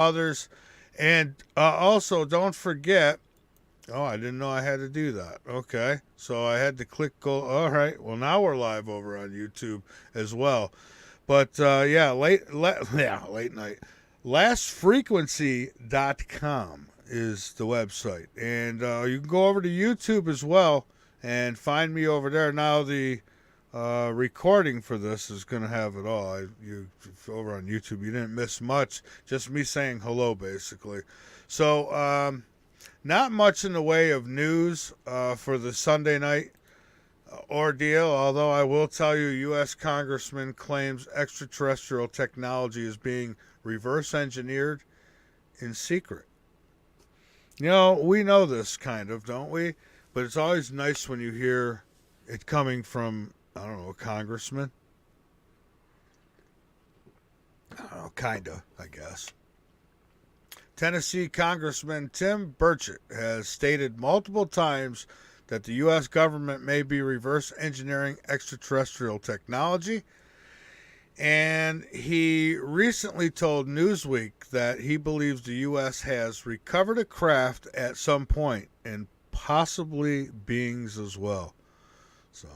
others. And also, don't forget. Oh, I didn't know I had to do that. Okay. So I had to click go. All right. Well, now we're live over on YouTube as well. But yeah, yeah, late night. Lastfrequency.com is the website. And you can go over to YouTube as well and find me over there. Now, the recording for this is going to have it all. You over on YouTube, you didn't miss much. Just me saying hello, basically. So, not much in the way of news for the Sunday night ordeal, although I will tell you, U.S. Congressman claims extraterrestrial technology is being reverse engineered in secret. You know, we know this kind of, don't we? But it's always nice when you hear it coming from, I don't know, a congressman. I don't know, kind of, I guess. Tennessee Congressman Tim Burchett has stated multiple times that the U.S. government may be reverse engineering extraterrestrial technology. And he recently told Newsweek that he believes the U.S. has recovered a craft at some point, and possibly beings as well. So,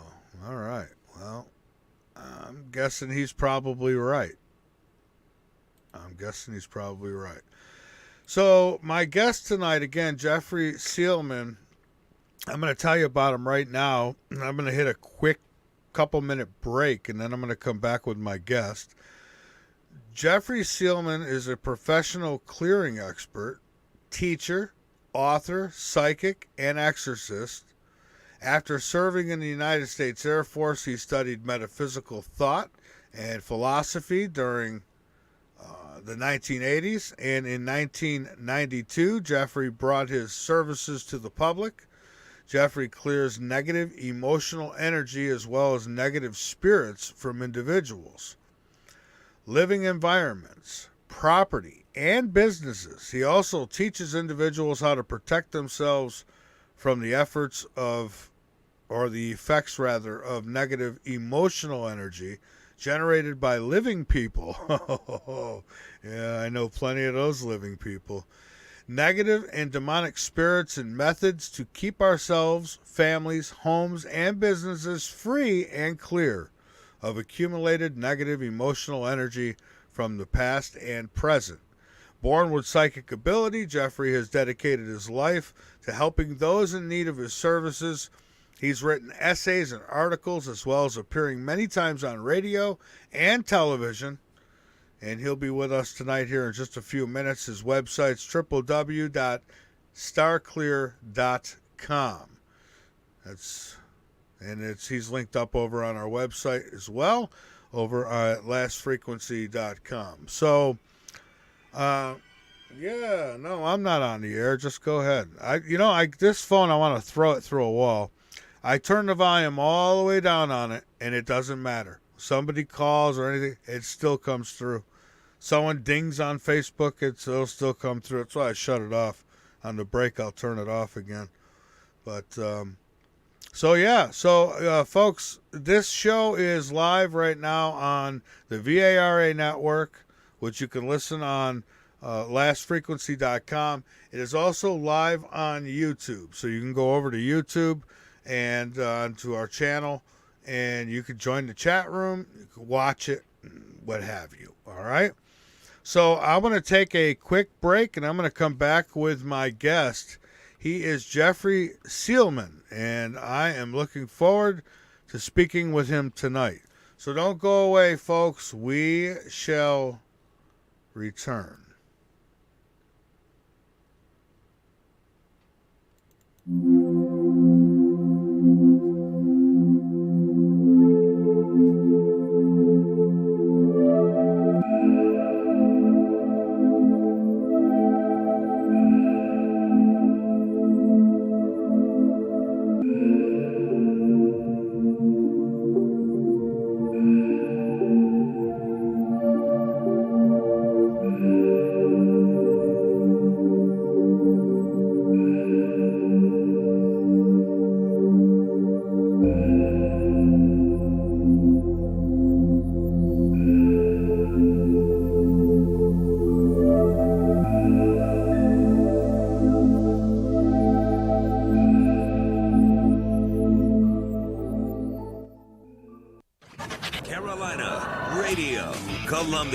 all right. Well, I'm guessing he's probably right. So, my guest tonight, again, Jeffrey Seelman, I'm going to tell you about him right now. I'm going to hit a quick couple-minute break, and then I'm going to come back with my guest. Jeffrey Seelman is a professional clearing expert, teacher, author, psychic, and exorcist. After serving in the United States Air Force, he studied metaphysical thought and philosophy during the 1980s, and in 1992, Jeffrey brought his services to the public. Jeffrey clears negative emotional energy as well as negative spirits from individuals, living environments, property, and businesses. He also teaches individuals how to protect themselves from the efforts of, or the effects rather, of negative emotional energy generated by living people. Yeah, I know plenty of those living people. Negative and demonic spirits and methods to keep ourselves, families, homes, and businesses free and clear of accumulated negative emotional energy from the past and present. Born with psychic ability, Jeffrey has dedicated his life to helping those in need of his services. He's written essays and articles, as well as appearing many times on radio and television. And he'll be with us tonight here in just a few minutes. His website's www.starclear.com. He's linked up over on our website as well, over at lastfrequency.com. So, yeah, no, I'm not on the air. Just go ahead. This phone, I want to throw it through a wall. I turn the volume all the way down on it, and it doesn't matter. Somebody calls or anything, it still comes through. Someone dings on Facebook, it'll still come through. That's why I shut it off. On the break, I'll turn it off again. But, folks, this show is live right now on the VARA network, which you can listen on lastfrequency.com. It is also live on YouTube. So you can go over to YouTube and to our channel, and you can join the chat room, you can watch it, what have you. All right? So I'm going to take a quick break, and I'm going to come back with my guest. He is Jeffrey Seelman, and I am looking forward to speaking with him tonight. So don't go away, folks. We shall return.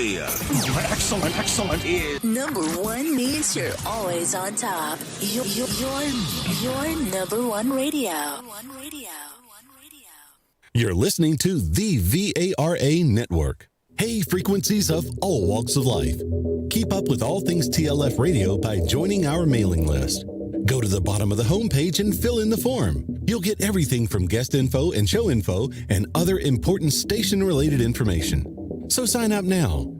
trivia. Excellent. Number one means you're always on top. Your number one radio. You're listening to the VARA Network. Hey, frequencies of all walks of life. Keep up with all things TLF Radio by joining our mailing list. Go to the bottom of the homepage and fill in the form. You'll get everything from guest info and show info and other important station-related information. So sign up now.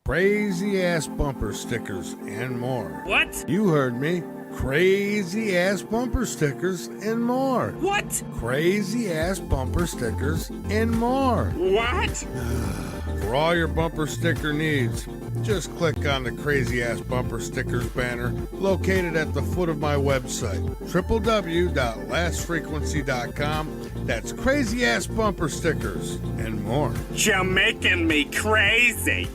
Crazy ass bumper stickers and more. What? You heard me. Crazy ass bumper stickers and more. What? Crazy ass bumper stickers and more. What? For all your bumper sticker needs, just click on the Crazy Ass Bumper Stickers banner located at the foot of my website, www.lastfrequency.com. That's Crazy Ass Bumper Stickers and more. You're making me crazy.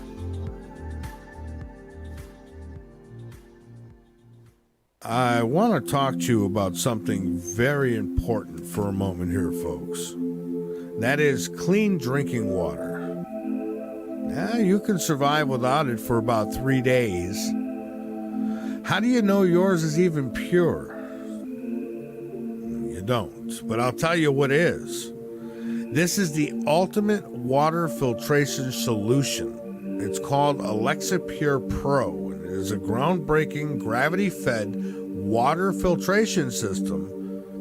I want to talk to you about something very important for a moment here, folks. That is clean drinking water. Now, you can survive without it for about 3 days. How do you know yours is even pure? You don't, but I'll tell you what is. This is the ultimate water filtration solution. It's called Alexa Pure Pro. It is a groundbreaking, gravity-fed water filtration system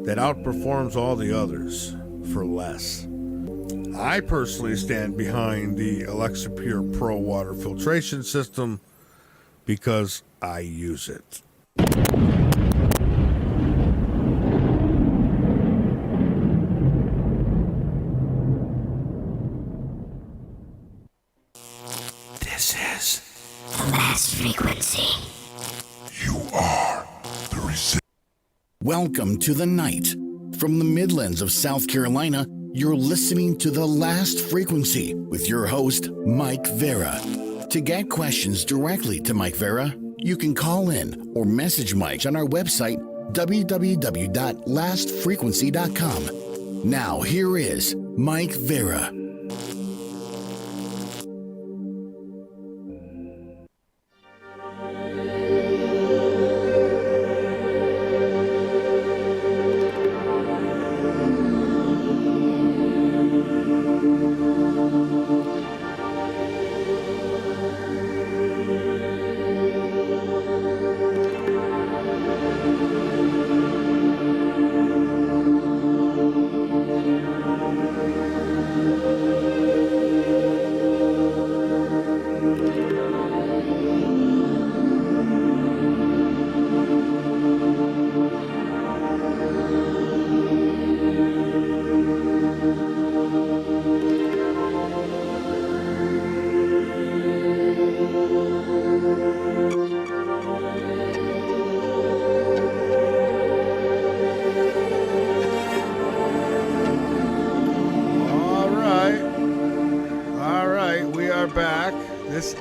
that outperforms all the others for less. I personally stand behind the Alexa Pure Pro water filtration system because I use it. This is The last frequency. You are the resistance. Welcome to the night. From the Midlands of South Carolina, you're listening to The Last Frequency with your host, Mike Vara. To get questions directly to Mike Vara, you can call in or message Mike on our website, www.lastfrequency.com. Now, here is Mike Vara.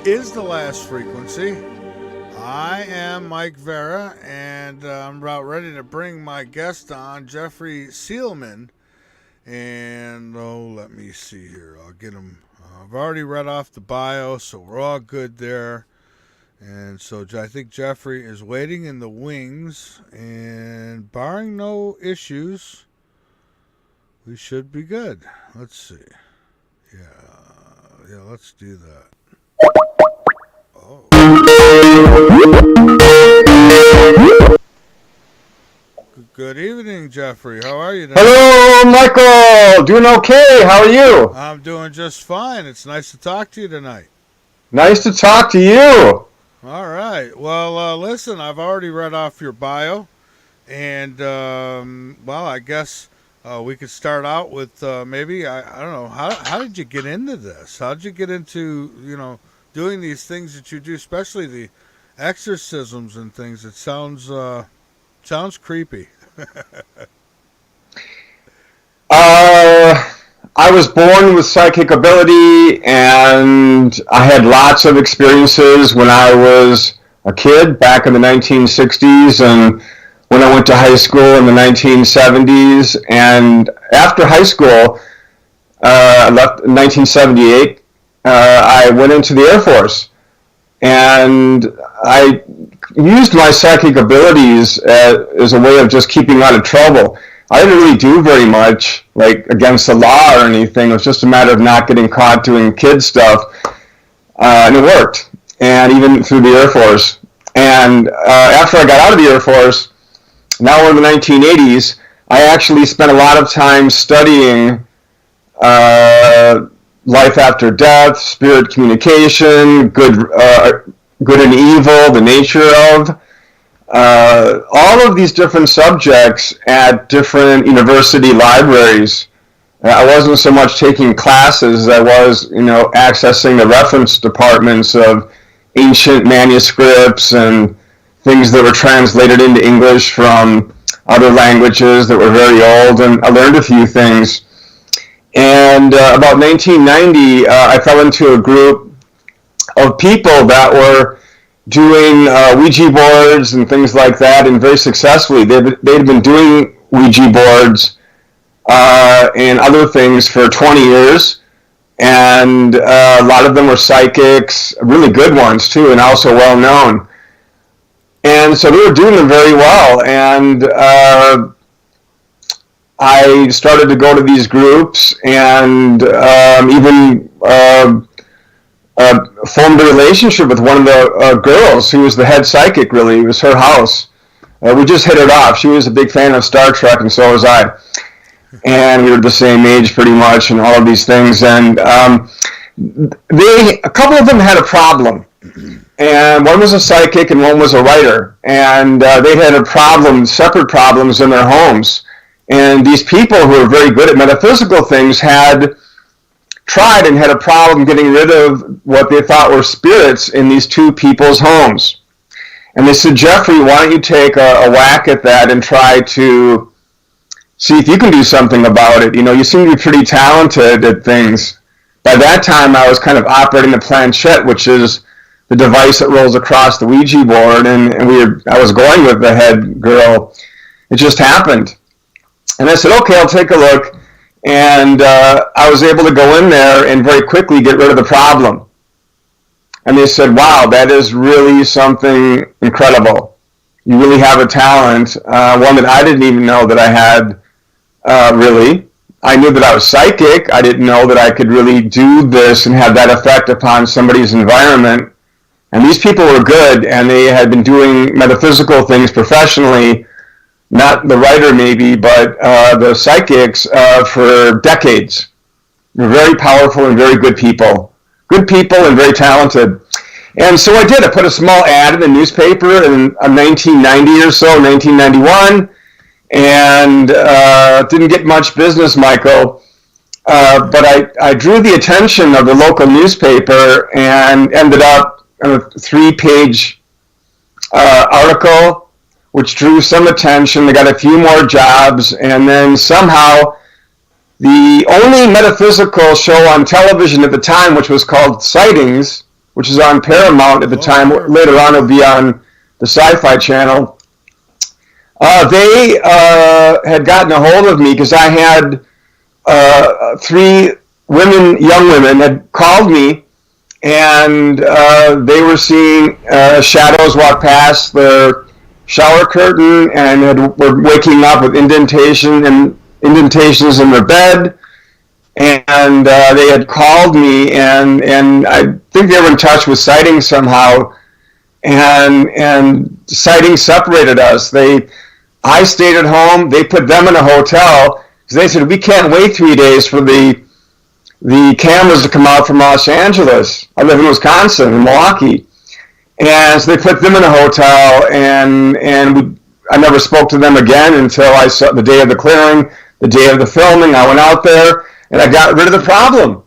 Is the last frequency. I am Mike Vara, and I'm about ready to bring my guest on, Jeffrey Seelman. And let me see here. I'll get him. I've already read off the bio, so we're all good there. And so I think Jeffrey is waiting in the wings, and barring no issues, we should be good. Let's see. Yeah, let's do that. Good evening, Jeffrey. How are you today? Hello, Michael. Doing okay. How are you? I'm doing just fine. It's nice to talk to you tonight. Nice to talk to you. All right. Well, listen, I've already read off your bio, and I guess we could start out with maybe I don't know how did you get into this? How did you get into doing these things that you do, especially the exorcisms and things? It sounds creepy. I was born with psychic ability, and I had lots of experiences when I was a kid back in the 1960s, and when I went to high school in the 1970s. And after high school, I left in 1978, I went into the Air Force, and I used my psychic abilities as a way of just keeping out of trouble. I didn't really do very much, like against the law or anything. It was just a matter of not getting caught doing kid stuff, and it worked. And even through the Air Force. And after I got out of the Air Force, now we're in the 1980s, I actually spent a lot of time studying life after death, spirit communication, good and evil, the nature of, all of these different subjects at different university libraries. I wasn't so much taking classes as I was, accessing the reference departments of ancient manuscripts and things that were translated into English from other languages that were very old, and I learned a few things. And about 1990, I fell into a group of people that were doing Ouija boards and things like that, and very successfully. They'd been doing Ouija boards and other things for 20 years, and a lot of them were psychics, really good ones too, and also well known. And so they were doing them very well, and I started to go to these groups, and even formed a relationship with one of the girls who was the head psychic, really. It was her house. We just hit it off. She was a big fan of Star Trek, and so was I. And we were the same age pretty much, and all of these things. And a couple of them had a problem. And one was a psychic and one was a writer. And they had a problem, separate problems in their homes. And these people who were very good at metaphysical things had tried and had a problem getting rid of what they thought were spirits in these two people's homes. And they said, Jeffrey, why don't you take a whack at that and try to see if you can do something about it. You seem to be pretty talented at things. By that time, I was kind of operating the planchette, which is the device that rolls across the Ouija board, and I was going with the head girl. It just happened. And I said, okay, I'll take a look. And I was able to go in there and very quickly get rid of the problem. And they said, wow, that is really something incredible. You really have a talent, one that I didn't even know that I had, really. I knew that I was psychic. I didn't know that I could really do this and have that effect upon somebody's environment. And these people were good, and they had been doing metaphysical things professionally, not the writer maybe, but the psychics for decades. They're very powerful and very good people. Good people and very talented. And so I did. I put a small ad in the newspaper in 1990 or so, 1991, and didn't get much business, Michael. But I drew the attention of the local newspaper and ended up in a 3-page article, which drew some attention. They got a few more jobs, and then somehow the only metaphysical show on television at the time, which was called Sightings, which is on Paramount at the time, later on it'll be on the Sci-Fi Channel, they had gotten a hold of me because I had 3 young women had called me, and they were seeing shadows walk past their shower curtain and were waking up with indentations in their bed, and they had called me, and I think they were in touch with Sightings somehow, and Sightings separated us. I stayed at home. They put them in a hotel because they said, we can't wait 3 days for the cameras to come out from Los Angeles. I live in Wisconsin, in Milwaukee. And so they put them in a hotel, and I never spoke to them again until I saw the day of the clearing, the day of the filming. I went out there, and I got rid of the problem.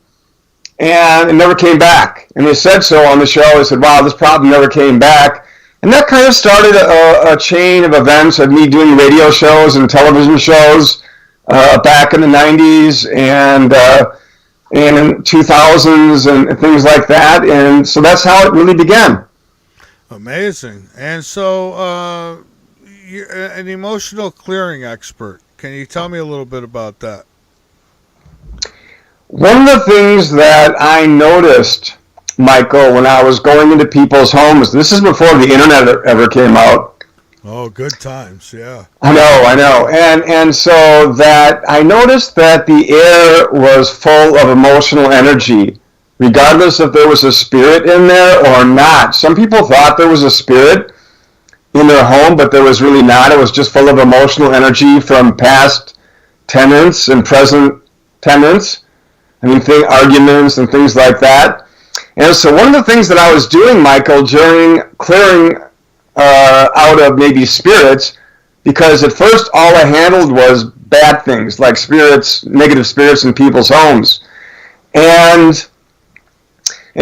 And it never came back. And they said so on the show. They said, wow, this problem never came back. And that kind of started a chain of events of me doing radio shows and television shows back in the 90s and in 2000s and things like that. And so that's how it really began. Amazing. And so you're an emotional clearing expert. Can you tell me a little bit about that? One of the things that I noticed, Michael, when I was going into people's homes, this is before the internet ever came out. Oh, good times, yeah. I know. And so that I noticed that the air was full of emotional energy, regardless if there was a spirit in there or not. Some people thought there was a spirit in their home, but there was really not. It was just full of emotional energy from past tenants and present tenants. Arguments and things like that. And so one of the things that I was doing, Michael, during clearing out of maybe spirits, because at first all I handled was bad things, like spirits, negative spirits in people's homes. And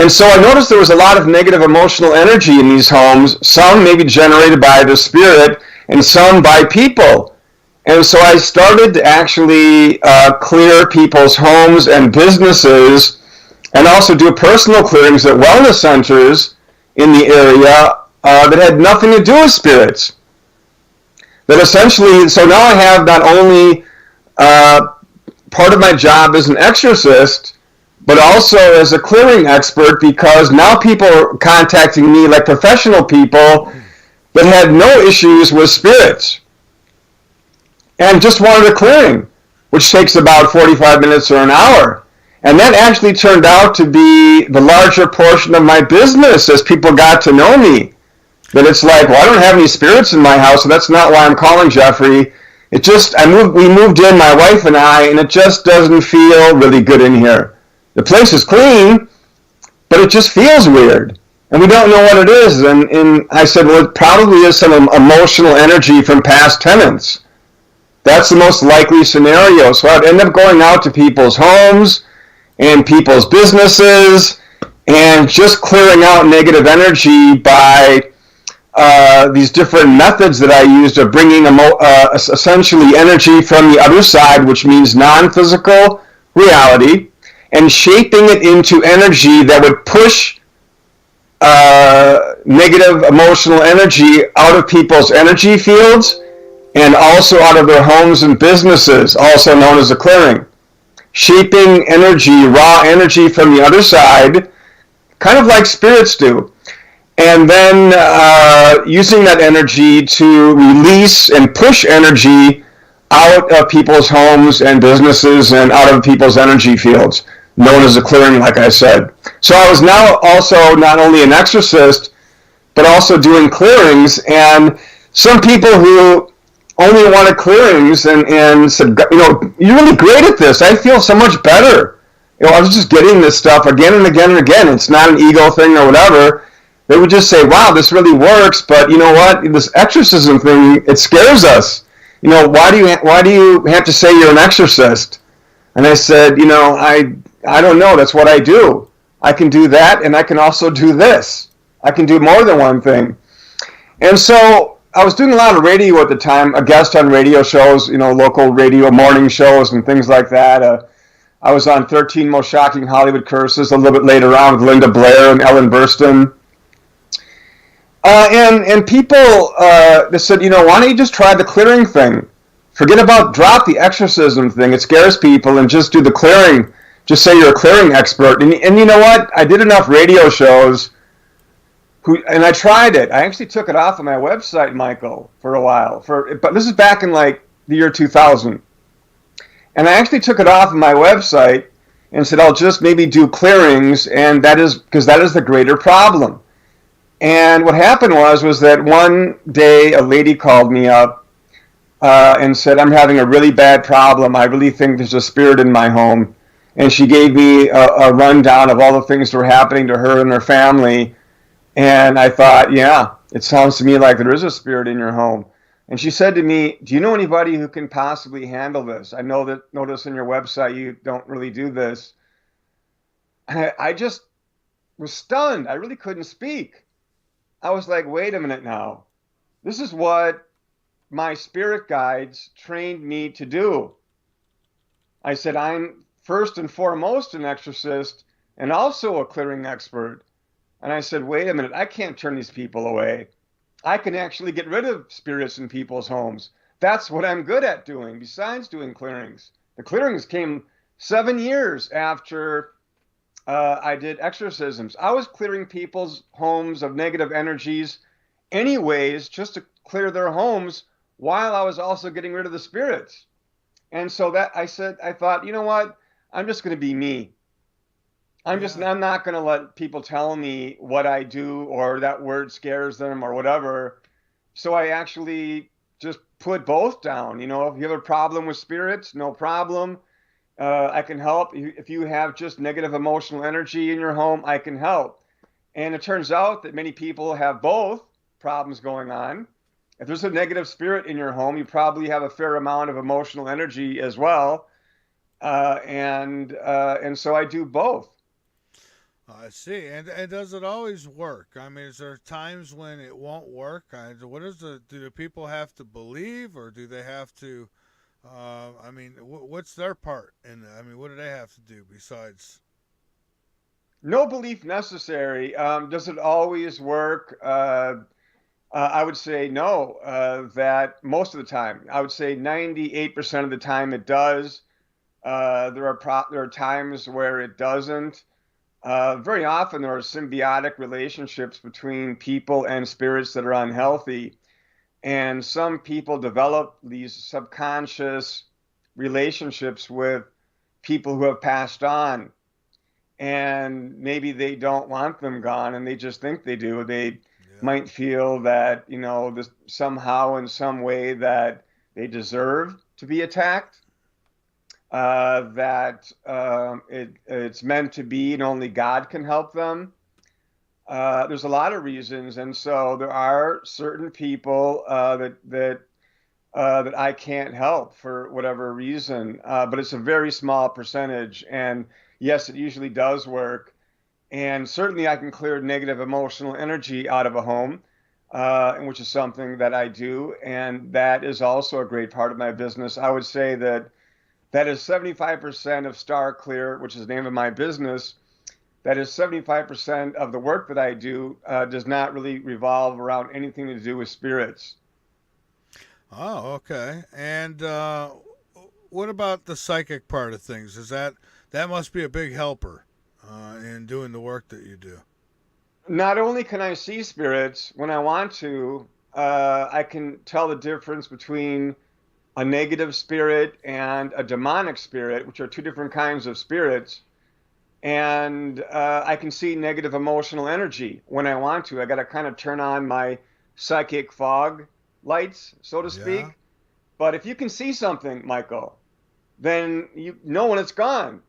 so I noticed there was a lot of negative emotional energy in these homes, some maybe generated by the spirit and some by people. And so I started to actually clear people's homes and businesses, and also do personal clearings at wellness centers in the area that had nothing to do with spirits. That essentially, so now I have not only part of my job as an exorcist, but also as a clearing expert, because now people are contacting me, like professional people, that had no issues with spirits and just wanted a clearing, which takes about 45 minutes or an hour. And that actually turned out to be the larger portion of my business as people got to know me. That it's like, well, I don't have any spirits in my house, so that's not why I'm calling Jeffrey. It just, we moved in, my wife and I, and it just doesn't feel really good in here. The place is clean, but it just feels weird. And we don't know what it is. And I said, well, it probably is some emotional energy from past tenants. That's the most likely scenario. So I'd end up going out to people's homes and people's businesses and just clearing out negative energy by these different methods that I used of bringing essentially energy from the other side, which means non-physical reality, and shaping it into energy that would push negative emotional energy out of people's energy fields and also out of their homes and businesses, also known as a clearing. Shaping energy, raw energy from the other side, kind of like spirits do. And then using that energy to release and push energy out of people's homes and businesses and out of people's energy fields, known as a clearing, like I said. So I was now also not only an exorcist, but also doing clearings. And some people who only wanted clearings and said, you're really great at this. I feel so much better. I was just getting this stuff again and again and again. It's not an ego thing or whatever. They would just say, wow, this really works, but you know what? This exorcism thing, it scares us. Why do you have to say you're an exorcist? And I said, I don't know. That's what I do. I can do that, and I can also do this. I can do more than one thing. And so I was doing a lot of radio at the time, a guest on radio shows, local radio morning shows and things like that. I was on 13 Most Shocking Hollywood Curses a little bit later on with Linda Blair and Ellen Burstyn. And people they said, why don't you just try the clearing thing? Drop the exorcism thing. It scares people, and just do the clearing. Just say you're a clearing expert. And you know what? I did enough radio shows, and I tried it. I actually took it off of my website, Michael, for a while. But this is back in like the year 2000. And I actually took it off of my website and said, I'll just maybe do clearings, and that is because that is the greater problem. And what happened was that one day a lady called me up and said, I'm having a really bad problem. I really think there's a spirit in my home. And she gave me a rundown of all the things that were happening to her and her family. And I thought, yeah, it sounds to me like there is a spirit in your home. And she said to me, do you know anybody who can possibly handle this? I notice on your website you don't really do this. And I just was stunned. I really couldn't speak. I was like, wait a minute now. This is what my spirit guides trained me to do. I said, I'm first and foremost an exorcist and also a clearing expert. And I said, wait a minute, I can't turn these people away. I can actually get rid of spirits in people's homes. That's what I'm good at doing, besides doing clearings. The clearings came 7 years after I did exorcisms. I was clearing people's homes of negative energies anyways, just to clear their homes while I was also getting rid of the spirits. And so that I thought, you know what? I'm just going to be me. I'm not going to let people tell me what I do or that word scares them or whatever. So I actually just put both down. You know, if you have a problem with spirits, no problem. I can help. If you have just negative emotional energy in your home, I can help. And it turns out that many people have both problems going on. If there's a negative spirit in your home, you probably have a fair amount of emotional energy as well. And so I do both. I see. And does it always work? I mean, is there times when it won't work? Do the people have to believe, or do they have to? I mean, what's their part? And I mean, what do they have to do besides? No belief necessary. Does it always work? I would say no, that most of the time. I would say 98% of the time it does. There are times where it doesn't. Very often there are symbiotic relationships between people and spirits that are unhealthy. And some people develop these subconscious relationships with people who have passed on. And maybe they don't want them gone and they just think they do. They might feel that, you know, somehow in some way that they deserve to be attacked, that it's meant to be and only God can help them. There's a lot of reasons, and so there are certain people that I can't help for whatever reason, but it's a very small percentage. And yes, it usually does work. And certainly I can clear negative emotional energy out of a home, which is something that I do. And that is also a great part of my business. I would say that is 75% of Star Clear, which is the name of my business. That is 75% of the work that I do does not really revolve around anything to do with spirits. Oh, okay. And what about the psychic part of things? That must be a big helper in doing the work that you do? Not only can I see spirits when I want to, I can tell the difference between a negative spirit and a demonic spirit, which are two different kinds of spirits. And I can see negative emotional energy when I want to. I got to kind of turn on my psychic fog lights, so to speak. Yeah. But if you can see something, Michael, then you know when it's gone.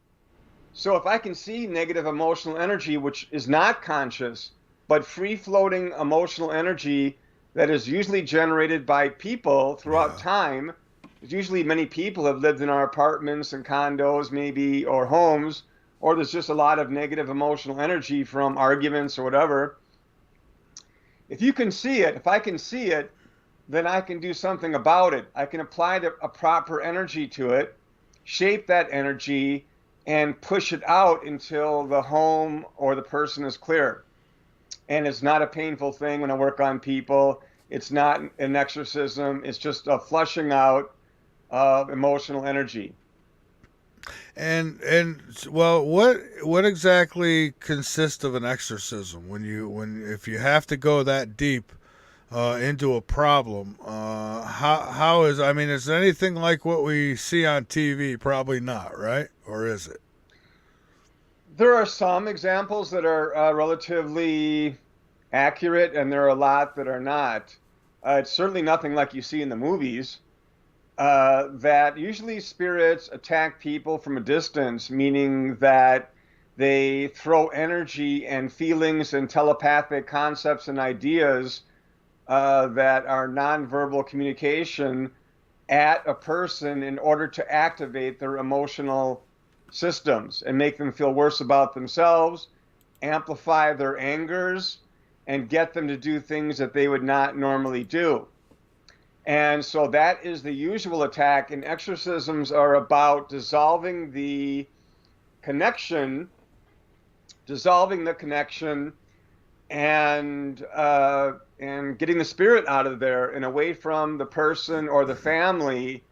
So if I can see negative emotional energy, which is not conscious, but free-floating emotional energy that is usually generated by people throughout time, usually many people have lived in our apartments and condos maybe, or homes, or there's just a lot of negative emotional energy from arguments or whatever. If you can see it, if I can see it, then I can do something about it. I can apply a proper energy to it, shape that energy, and push it out until the home or the person is clear. And it's not a painful thing when I work on people. It's not an exorcism. It's just a flushing out of emotional energy. And well, what exactly consists of an exorcism if you have to go that deep into a problem? I mean, is it anything like what we see on TV? Probably not, right? Or is it? There are some examples that are relatively accurate, and there are a lot that are not. It's certainly nothing like you see in the movies. That usually spirits attack people from a distance, meaning that they throw energy and feelings and telepathic concepts and ideas that are nonverbal communication at a person in order to activate their emotional systems and make them feel worse about themselves, amplify their angers, and get them to do things that they would not normally do. And so that is the usual attack, and exorcisms are about dissolving the connection, and getting the spirit out of there and away from the person or the family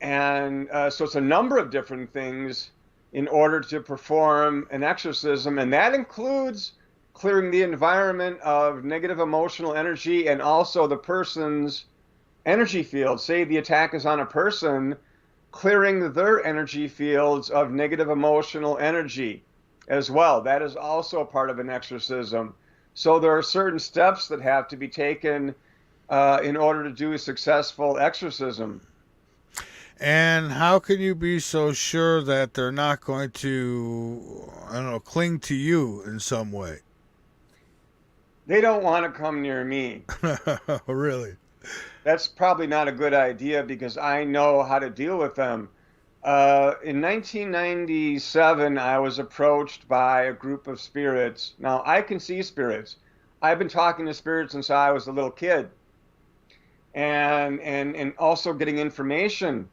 And so it's a number of different things in order to perform an exorcism, and that includes clearing the environment of negative emotional energy and also the person's energy field. Say the attack is on a person, clearing their energy fields of negative emotional energy as well. That is also a part of an exorcism. So there are certain steps that have to be taken in order to do a successful exorcism. And how can you be so sure that they're not going to, I don't know, cling to you in some way? They don't want to come near me. Really? That's probably not a good idea because I know how to deal with them. In 1997, I was approached by a group of spirits. Now, I can see spirits. I've been talking to spirits since I was a little kid, and also getting information.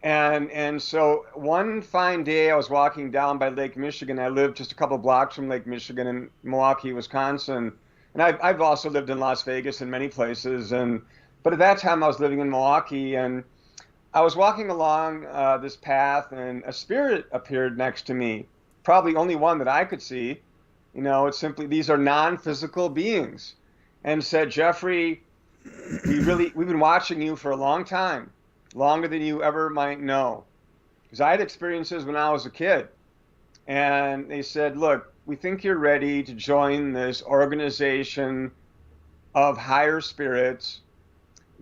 And so one fine day, I was walking down by Lake Michigan. I lived just a couple blocks from Lake Michigan in Milwaukee, Wisconsin. And I've also lived in Las Vegas and many places. But at that time, I was living in Milwaukee, and I was walking along this path, and a spirit appeared next to me. Probably only one that I could see. You know, it's simply, these are non-physical beings, and said, Jeffrey, we've been watching you for a long time, longer than you ever might know. Because I had experiences when I was a kid. And they said, look, we think you're ready to join this organization of higher spirits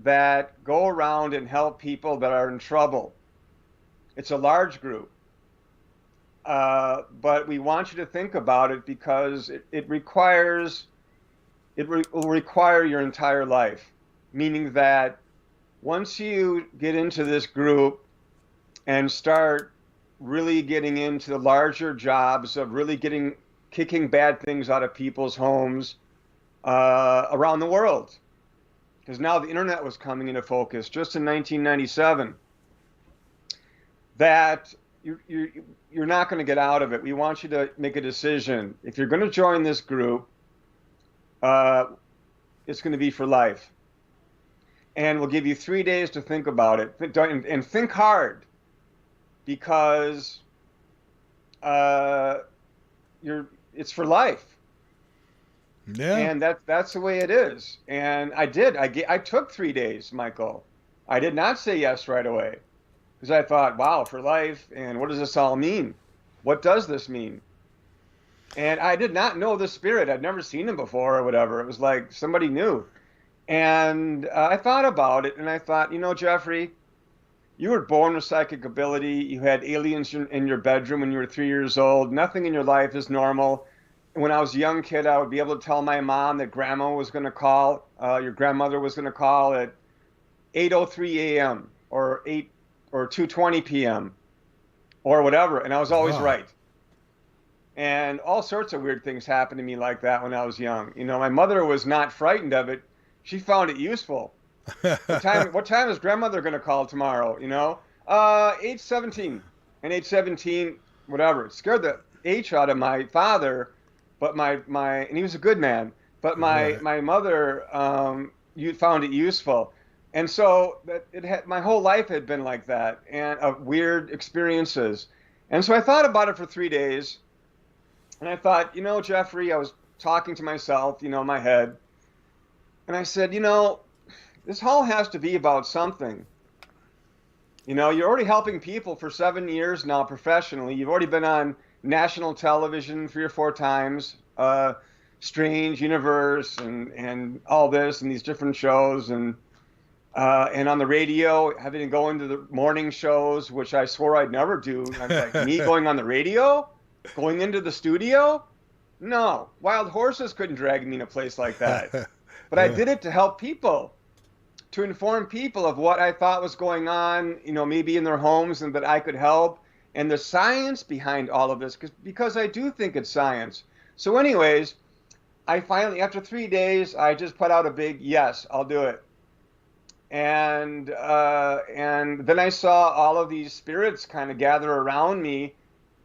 that go around and help people that are in trouble. It's a large group. But we want you to think about it because it will require your entire life. Meaning that once you get into this group and start really getting into the larger jobs of really kicking bad things out of people's homes around the world, because now the internet was coming into focus just in 1997, that you're not going to get out of it. We want you to make a decision. If you're going to join this group, it's going to be for life. And we'll give you 3 days to think about it. And think hard, because it's for life. Yeah. And that's the way it is. And I did. I took 3 days, Michael. I did not say yes right away, because I thought, wow, for life, and what does this all mean? What does this mean? And I did not know the spirit. I'd never seen him before or whatever. It was like somebody new. And I thought about it, and I thought, Jeffrey, you were born with psychic ability. You had aliens in your bedroom when you were 3 years old. Nothing in your life is normal. And when I was a young kid, I would be able to tell my mom that grandma was going to call, your grandmother was going to call at 8:03 a.m. or 2:20 p.m. or whatever, and I was always right. And all sorts of weird things happened to me like that when I was young. My mother was not frightened of it. She found it useful. What time is grandmother going to call tomorrow? 8:17. And 8:17, whatever. It scared the H out of my father, but and he was a good man. But my mother, you found it useful. And so my whole life had been like that, and of weird experiences. And so I thought about it for 3 days, and I thought, Jeffrey, I was talking to myself, in my head, and I said, this all has to be about something. You're already helping people for 7 years now professionally. You've already been on national television 3 or 4 times, Strange Universe and all this and these different shows, and on the radio, having to go into the morning shows, which I swore I'd never do. I was like, me going on the radio? Going into the studio? No. Wild horses couldn't drag me in a place like that. But I did it to help people, to inform people of what I thought was going on, maybe in their homes, and that I could help, and the science behind all of this, because I do think it's science. So anyways, I finally, after 3 days, I just put out a big yes, I'll do it. And then I saw all of these spirits kind of gather around me,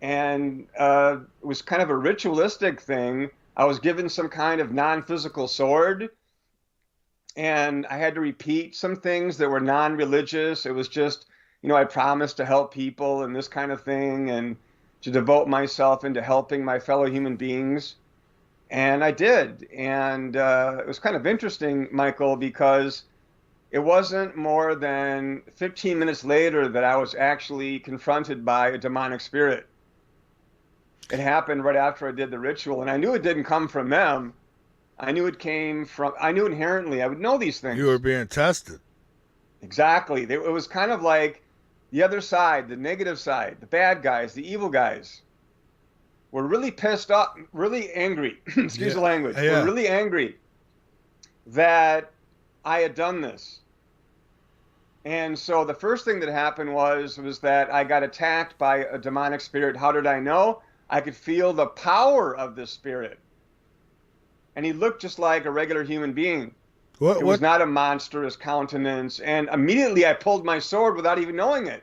and it was kind of a ritualistic thing. I was given some kind of non-physical sword, and I had to repeat some things that were non-religious. It was just, I promised to help people and this kind of thing, and to devote myself into helping my fellow human beings. And I did. And it was kind of interesting, Michael, because it wasn't more than 15 minutes later that I was actually confronted by a demonic spirit. It happened right after I did the ritual, and I knew it didn't come from them. I knew it came from, I knew inherently, I would know these things. You were being tested. Exactly. It was kind of like the other side, the negative side, the bad guys, the evil guys, were really pissed off, really angry, excuse the language, were really angry that I had done this. And so the first thing that happened was that I got attacked by a demonic spirit. How did I know? I could feel the power of this spirit. And he looked just like a regular human being. It was not a monstrous countenance. And immediately I pulled my sword without even knowing it.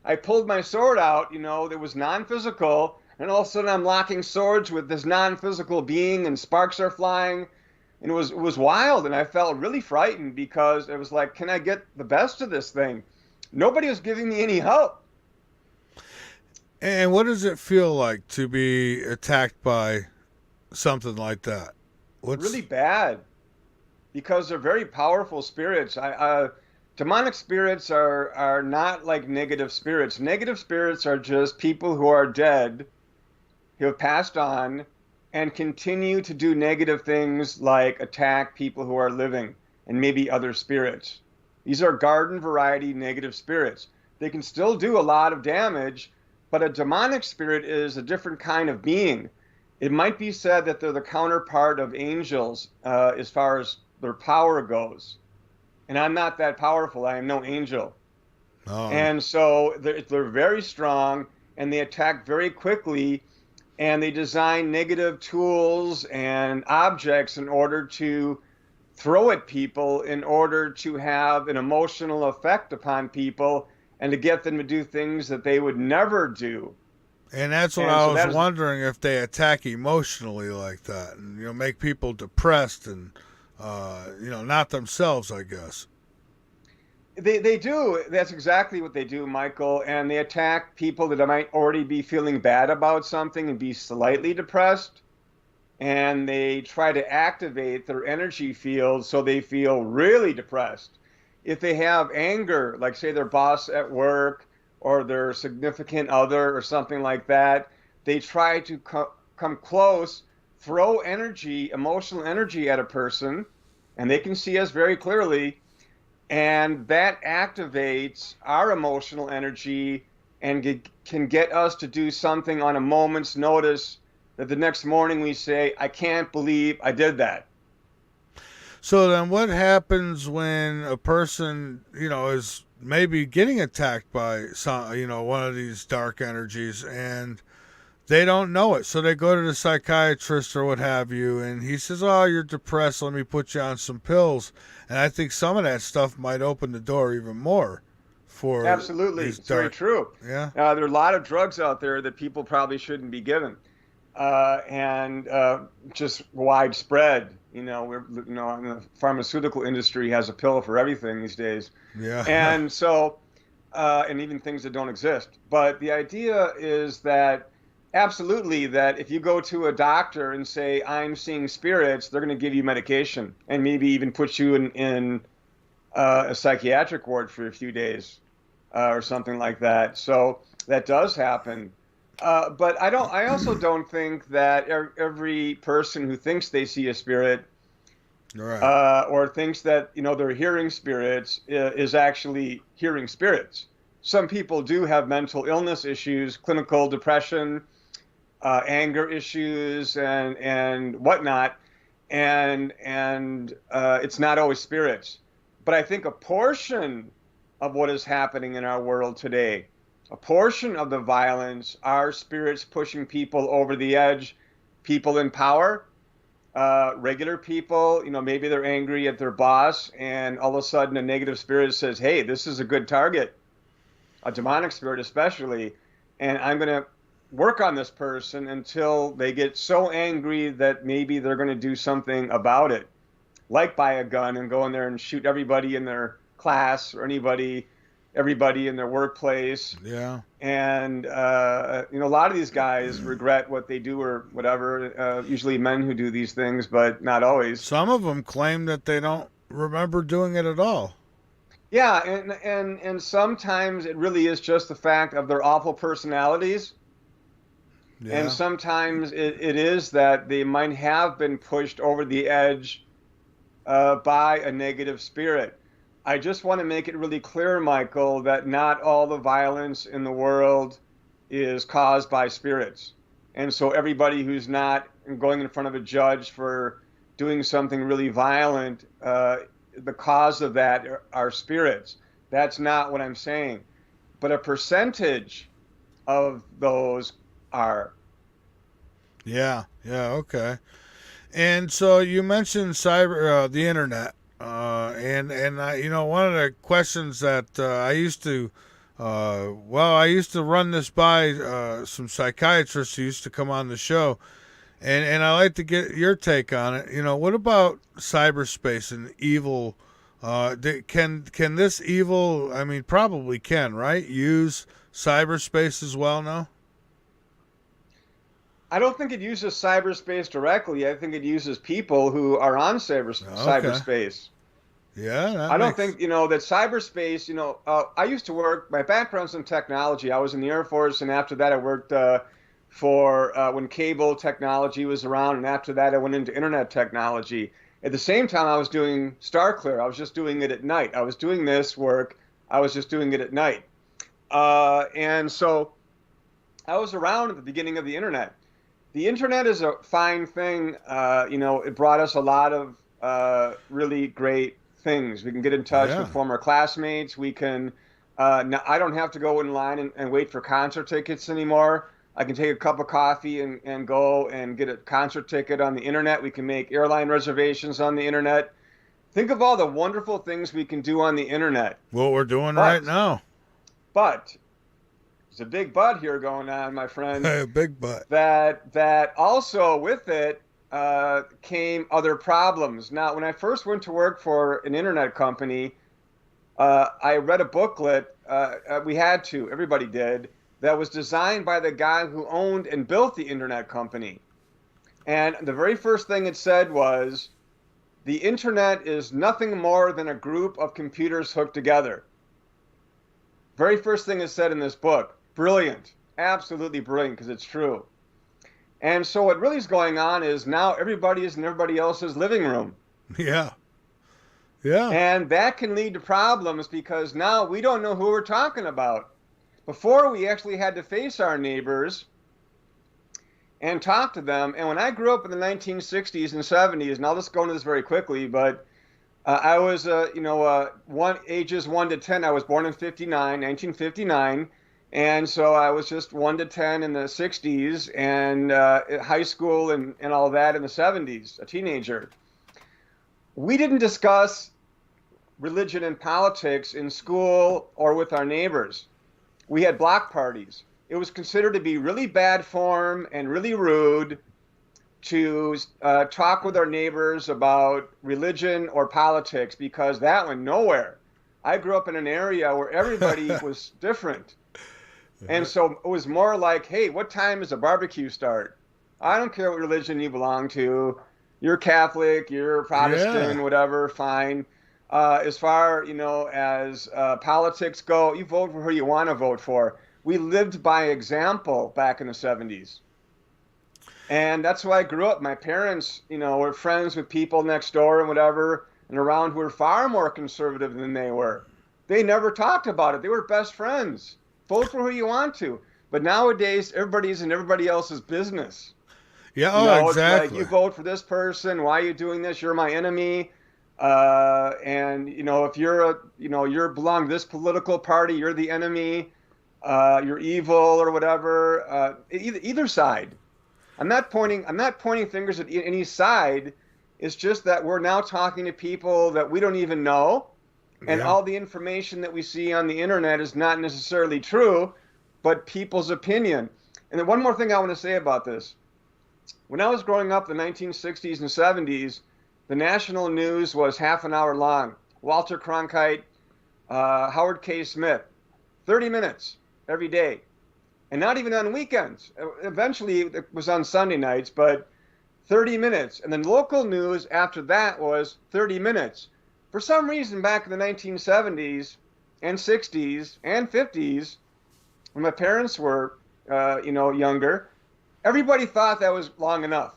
I pulled my sword out, that was non-physical. And all of a sudden I'm locking swords with this non-physical being, and sparks are flying. And it was wild. And I felt really frightened, because it was like, can I get the best of this thing? Nobody was giving me any help. And what does it feel like to be attacked by something like that? Really bad, because they're very powerful spirits. Demonic spirits are not like negative spirits. Negative spirits are just people who are dead, who have passed on, and continue to do negative things like attack people who are living, and maybe other spirits. These are garden variety negative spirits. They can still do a lot of damage, but a demonic spirit is a different kind of being. It might be said that they're the counterpart of angels as far as their power goes. And I'm not that powerful. I am no angel. Oh. And so they're very strong, and they attack very quickly, and they design negative tools and objects in order to throw at people, in order to have an emotional effect upon people, and to get them to do things that they would never do. And that's what I was wondering, if they attack emotionally like that, and make people depressed and not themselves, I guess. They do. That's exactly what they do, Michael. And they attack people that might already be feeling bad about something and be slightly depressed. And they try to activate their energy field so they feel really depressed. If they have anger, like say their boss at work or their significant other or something like that, they try to come close, throw energy, emotional energy at a person, and they can see us very clearly. And that activates our emotional energy and can get us to do something on a moment's notice that the next morning we say, I can't believe I did that. So then what happens when a person, is maybe getting attacked by one of these dark energies, and they don't know it? So they go to the psychiatrist or what have you, and he says, oh, you're depressed, let me put you on some pills. And I think some of that stuff might open the door even more for Absolutely. It's very true. Yeah. There are a lot of drugs out there that people probably shouldn't be given. And just widespread, in the pharmaceutical industry has a pill for everything these days. Yeah. And so, and even things that don't exist. But the idea is that absolutely, that if you go to a doctor and say, I'm seeing spirits, they're going to give you medication and maybe even put you in a psychiatric ward for a few days or something like that. So that does happen. But I also don't think that every person who thinks they see a spirit or thinks that, they're hearing spirits is actually hearing spirits. Some people do have mental illness issues, clinical depression, anger issues and whatnot. And it's not always spirits. But I think a portion of what is happening in our world today, a portion of the violence, are spirits pushing people over the edge, people in power, regular people, maybe they're angry at their boss, and all of a sudden a negative spirit says, hey, this is a good target, a demonic spirit especially, and I'm going to work on this person until they get so angry that maybe they're going to do something about it, like buy a gun and go in there and shoot everybody in their class or anybody everybody in their workplace. Yeah. And a lot of these guys regret what they do or whatever. Usually men who do these things, but not always. Some of them claim that they don't remember doing it at all. Yeah, and sometimes it really is just the fact of their awful personalities. Yeah. And sometimes it is that they might have been pushed over the edge by a negative spirit. I just want to make it really clear, Michael, that not all the violence in the world is caused by spirits. And so everybody who's not going in front of a judge for doing something really violent, the cause of that are spirits. That's not what I'm saying. But a percentage of those are. Yeah, okay. And so you mentioned the internet. And one of the questions that I used to run this by some psychiatrists who used to come on the show, and I like to get your take on it. What about cyberspace and evil? Can this evil? I mean, probably can, right? Use cyberspace as well now. I don't think it uses cyberspace directly. I think it uses people who are on cyberspace. Yeah, I don't think, that cyberspace, I used to work, my background's in technology. I was in the Air Force, and after that I worked for when cable technology was around, and after that I went into internet technology. At the same time, I was doing StarClear. I was just doing it at night. I was doing this work. I was just doing it at night. And so I was around at the beginning of the internet. The internet is a fine thing. It brought us a lot of really great things. We can get in touch with former classmates. We can, I don't have to go in line and wait for concert tickets anymore. I can take a cup of coffee and go and get a concert ticket on the internet. We can make airline reservations on the internet. Think of all the wonderful things we can do on the internet. What we're doing right now. But there's a big but here going on, my friend. A big but. That also with it came other problems. Now, when I first went to work for an internet company, I read a booklet. Everybody did, that was designed by the guy who owned and built the internet company. And the very first thing it said was, the internet is nothing more than a group of computers hooked together. Very first thing it said in this book. Brilliant. Absolutely brilliant, because it's true. And so what really is going on is now everybody is in everybody else's living room. Yeah. And that can lead to problems because now we don't know who we're talking about. Before, we actually had to face our neighbors and talk to them. And when I grew up in the 1960s and 70s, and I'll just go into this very quickly, but I was, ages 1 to 10. I was born in 1959. And so I was just 1 to 10 in the 60s and high school and all that in the 70s, a teenager. We didn't discuss religion and politics in school or with our neighbors. We had block parties. It was considered to be really bad form and really rude to talk with our neighbors about religion or politics because that went nowhere. I grew up in an area where everybody was different. And so it was more like, hey, what time does a barbecue start? I don't care what religion you belong to. You're Catholic, you're Protestant, whatever, fine. As far, as politics go, you vote for who you want to vote for. We lived by example back in the 70s. And that's why I grew up. My parents, were friends with people next door and whatever, and around who were far more conservative than they were. They never talked about it. They were best friends. Vote for who you want to. But nowadays, everybody's in everybody else's business. Yeah, exactly. It's like, you vote for this person. Why are you doing this? You're my enemy. And if you belong to this political party, you're the enemy. You're evil or whatever. Either side. I'm not pointing fingers at any side. It's just that we're now talking to people that we don't even know. And all the information that we see on the internet is not necessarily true, but people's opinion. And then one more thing I want to say about this. When I was growing up in the 1960s and 70s, the national news was half an hour long. Walter Cronkite, Howard K. Smith, 30 minutes every day. And not even on weekends. Eventually, it was on Sunday nights, but 30 minutes. And then local news after that was 30 minutes. For some reason, back in the 1970s and 60s and 50s, when my parents were, younger, everybody thought that was long enough.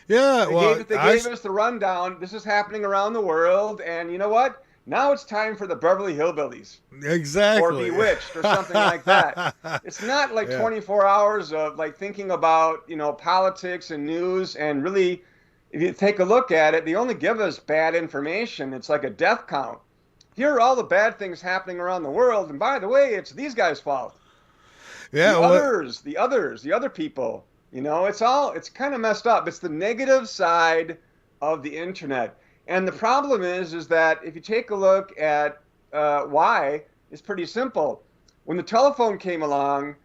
Yeah, They gave us the rundown. This is happening around the world, and you know what? Now it's time for the Beverly Hillbillies. Exactly. Or Bewitched or something like that. It's not like 24 hours of like thinking about, politics and news. And really, if you take a look at it, they only give us bad information. It's like a death count. Here are all the bad things happening around the world. And by the way, it's these guys' fault. Yeah. The other people, it's kind of messed up. It's the negative side of the internet. And the problem is that if you take a look at why, it's pretty simple. When the telephone came along,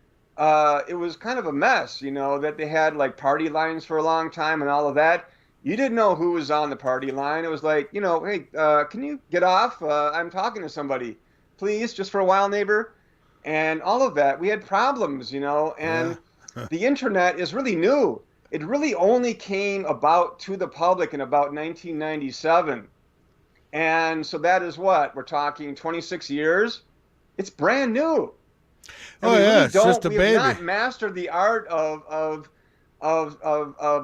it was kind of a mess, that they had like party lines for a long time and all of that. You didn't know who was on the party line. It was like, hey, can you get off? I'm talking to somebody. Please, just for a while, neighbor. And all of that. We had problems, and the internet is really new. It really only came about to the public in about 1997. And so that is what? We're talking 26 years? It's brand new. And it's just a baby. We have not mastered the art of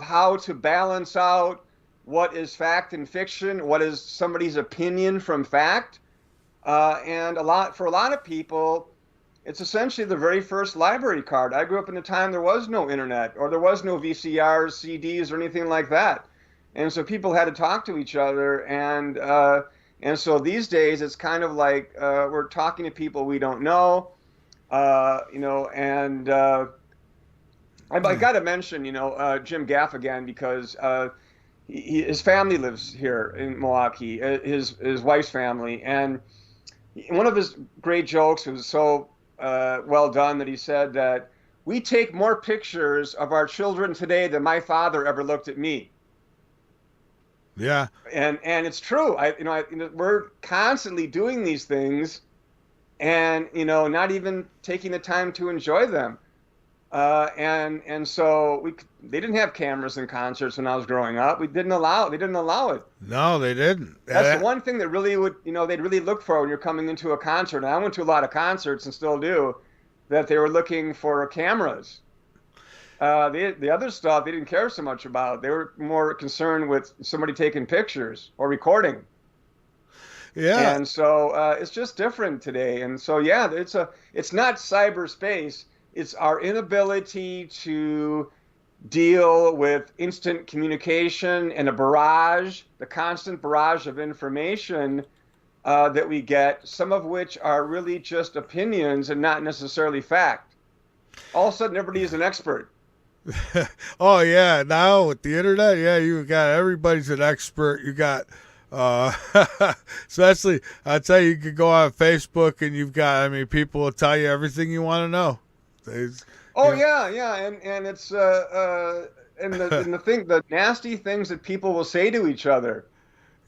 how to balance out what is fact and fiction, what is somebody's opinion from fact. And for a lot of people, it's essentially the very first library card. I grew up in a time there was no internet, or there was no VCRs, CDs, or anything like that. And so people had to talk to each other. And so these days it's kind of like we're talking to people we don't know, I got to mention, Jim Gaffigan, because his family lives here in Milwaukee, his wife's family. And one of his great jokes was so well done that he said that we take more pictures of our children today than my father ever looked at me. Yeah. And it's true. We're constantly doing these things and, not even taking the time to enjoy them. And so they didn't have cameras in concerts when I was growing up. They didn't allow it. No, they didn't. That's the one thing that really they'd really look for when you're coming into a concert. And I went to a lot of concerts and still do, that they were looking for cameras. The other stuff they didn't care so much about. They were more concerned with somebody taking pictures or recording. Yeah. And so it's just different today. And so, it's not cyberspace. It's our inability to deal with instant communication and the constant barrage of information that we get, some of which are really just opinions and not necessarily fact. All of a sudden, everybody is an expert. Oh, yeah. Now with the internet, you got everybody's an expert. You got especially, I tell you could go on Facebook and you've got, people will tell you everything you want to know. Yeah, and it's and the nasty things that people will say to each other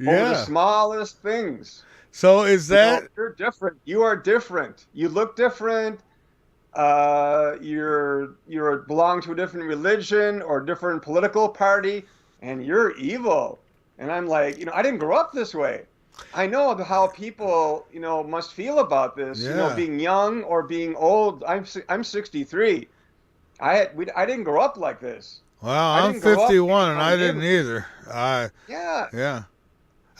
over the smallest things. So is that you're different? You are different. You look different. You belong to a different religion or different political party, and you're evil. And I'm like, I didn't grow up this way. I know how people, must feel about this. Being young or being old. I'm 63. I didn't grow up like this. Well, I'm 51 and I didn't either. Yeah.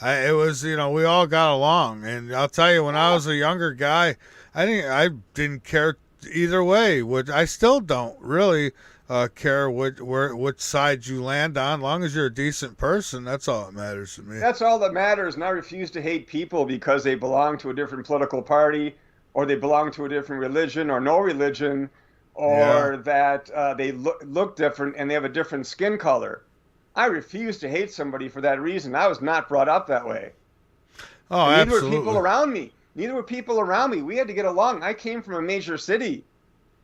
It was, we all got along, and I'll tell you, when I was a younger guy, I didn't care either way. Which I still don't really care which side you land on. As long as you're a decent person, that's all that matters to me. That's all that matters, and I refuse to hate people because they belong to a different political party, or they belong to a different religion, or no religion, or that they look different and they have a different skin color. I refuse to hate somebody for that reason. I was not brought up that way. Oh, and absolutely. Neither were people around me. We had to get along. I came from a major city.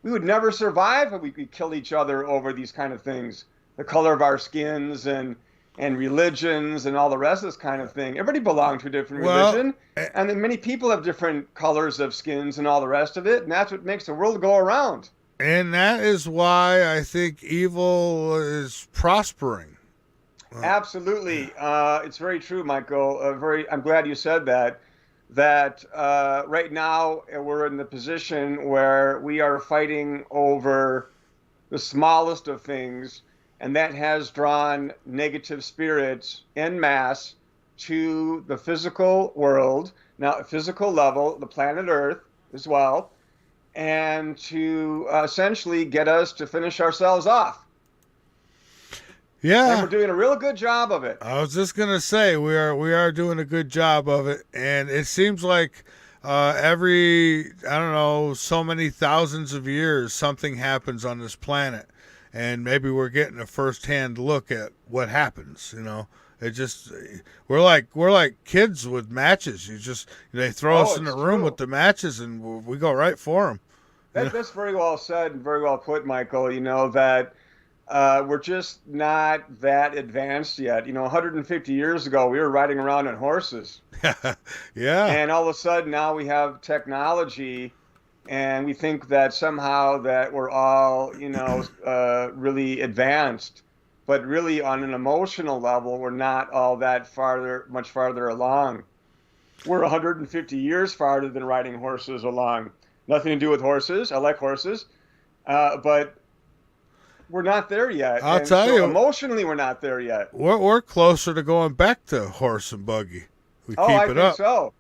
We would never survive if we could kill each other over these kind of things, the color of our skins and and religions and all the rest of this kind of thing. Everybody belongs to a different Well, religion, and then many people have different colors of skins and all the rest of it, and that's what makes the world go around. and that is why I think evil is prospering. Absolutely, it's very true, Michael. I'm glad you said that. That right now we're in the position where we are fighting over the smallest of things, and that has drawn negative spirits en masse to the physical world, now physical level, the planet Earth as well, and to essentially get us to finish ourselves off. Yeah, and we're doing a real good job of it. I was just gonna say we are doing a good job of it, and it seems like every, I don't know, so many thousands of years something happens on this planet, and maybe we're getting a first-hand look at what happens. It just we're like kids with matches. They throw us in the room with the matches, and we go right for them. That's very well said and very well put, Michael. That. We're just not that advanced yet. 150 years ago, we were riding around on horses. Yeah. And all of a sudden, now we have technology, and we think that somehow that we're all, really advanced. But really, on an emotional level, we're not all that much farther along. We're 150 years farther than riding horses along. Nothing to do with horses. I like horses. But we're not there yet. I'll tell you. Emotionally, we're not there yet. We're closer to going back to horse and buggy. We keep I it think up. so.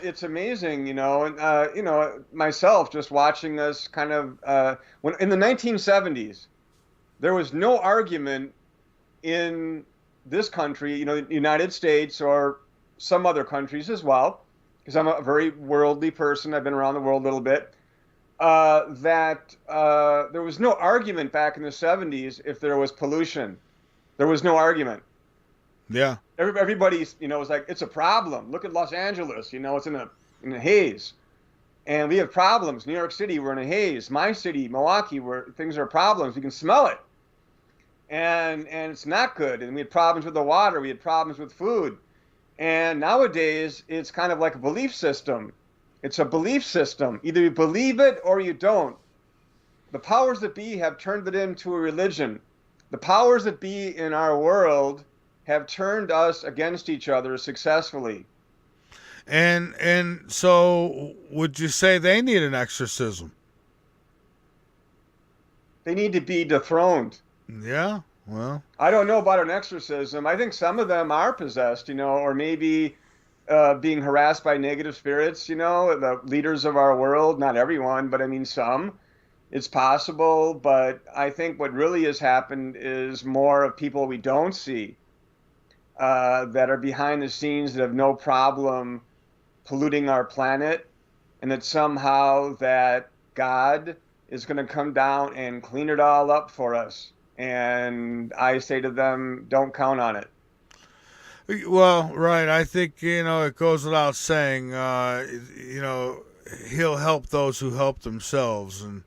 It's amazing, and myself just watching this kind of when in the 1970s, there was no argument in this country, the United States or some other countries as well, because I'm a very worldly person. I've been around the world a little bit. That there was no argument back in the 70s if there was pollution. There was no argument. Yeah. Everybody, was like, it's a problem. Look at Los Angeles, it's in a haze. And we have problems. New York City, we're in a haze. My city, Milwaukee, where things are problems. We can smell it. And it's not good. And we had problems with the water. We had problems with food. And nowadays, it's kind of like a belief system. It's a belief system. Either you believe it or you don't. The powers that be have turned it into a religion. The powers that be in our world have turned us against each other successfully. And so would you say they need an exorcism? They need to be dethroned. Yeah, well. I don't know about an exorcism. I think some of them are possessed, or maybe being harassed by negative spirits, the leaders of our world. Not everyone, but I mean some. It's possible, but I think what really has happened is more of people we don't see that are behind the scenes that have no problem polluting our planet, and that somehow that God is going to come down and clean it all up for us. And I say to them, don't count on it. Well, right. I think, it goes without saying, he'll help those who help themselves. And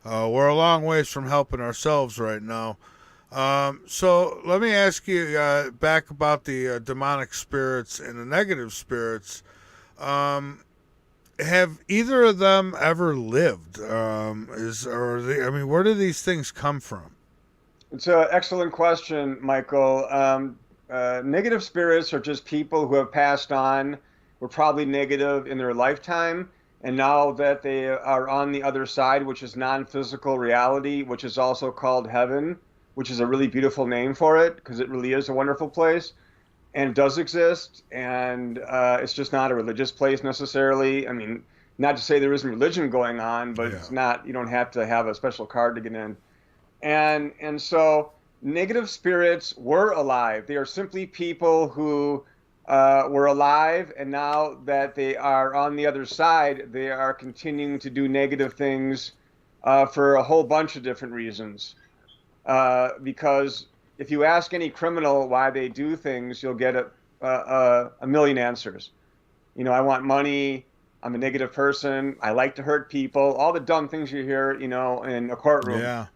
we're a long ways from helping ourselves right now. So let me ask you back about the demonic spirits and the negative spirits. Have either of them ever lived? Where do these things come from? It's an excellent question, Michael. Negative spirits are just people who have passed on, were probably negative in their lifetime, and now that they are on the other side, which is non-physical reality, which is also called heaven, which is a really beautiful name for it, because it really is a wonderful place, and it does exist, and it's just not a religious place necessarily. I mean, not to say there isn't religion going on, but It's not, you don't have to have a special card to get in. And so negative spirits were alive. They are simply people who were alive, and now that they are on the other side, they are continuing to do negative things for a whole bunch of different reasons. Because if you ask any criminal why they do things, you'll get a million answers. I want money. I'm a negative person. I like to hurt people. All the dumb things you hear, in a courtroom. Yeah.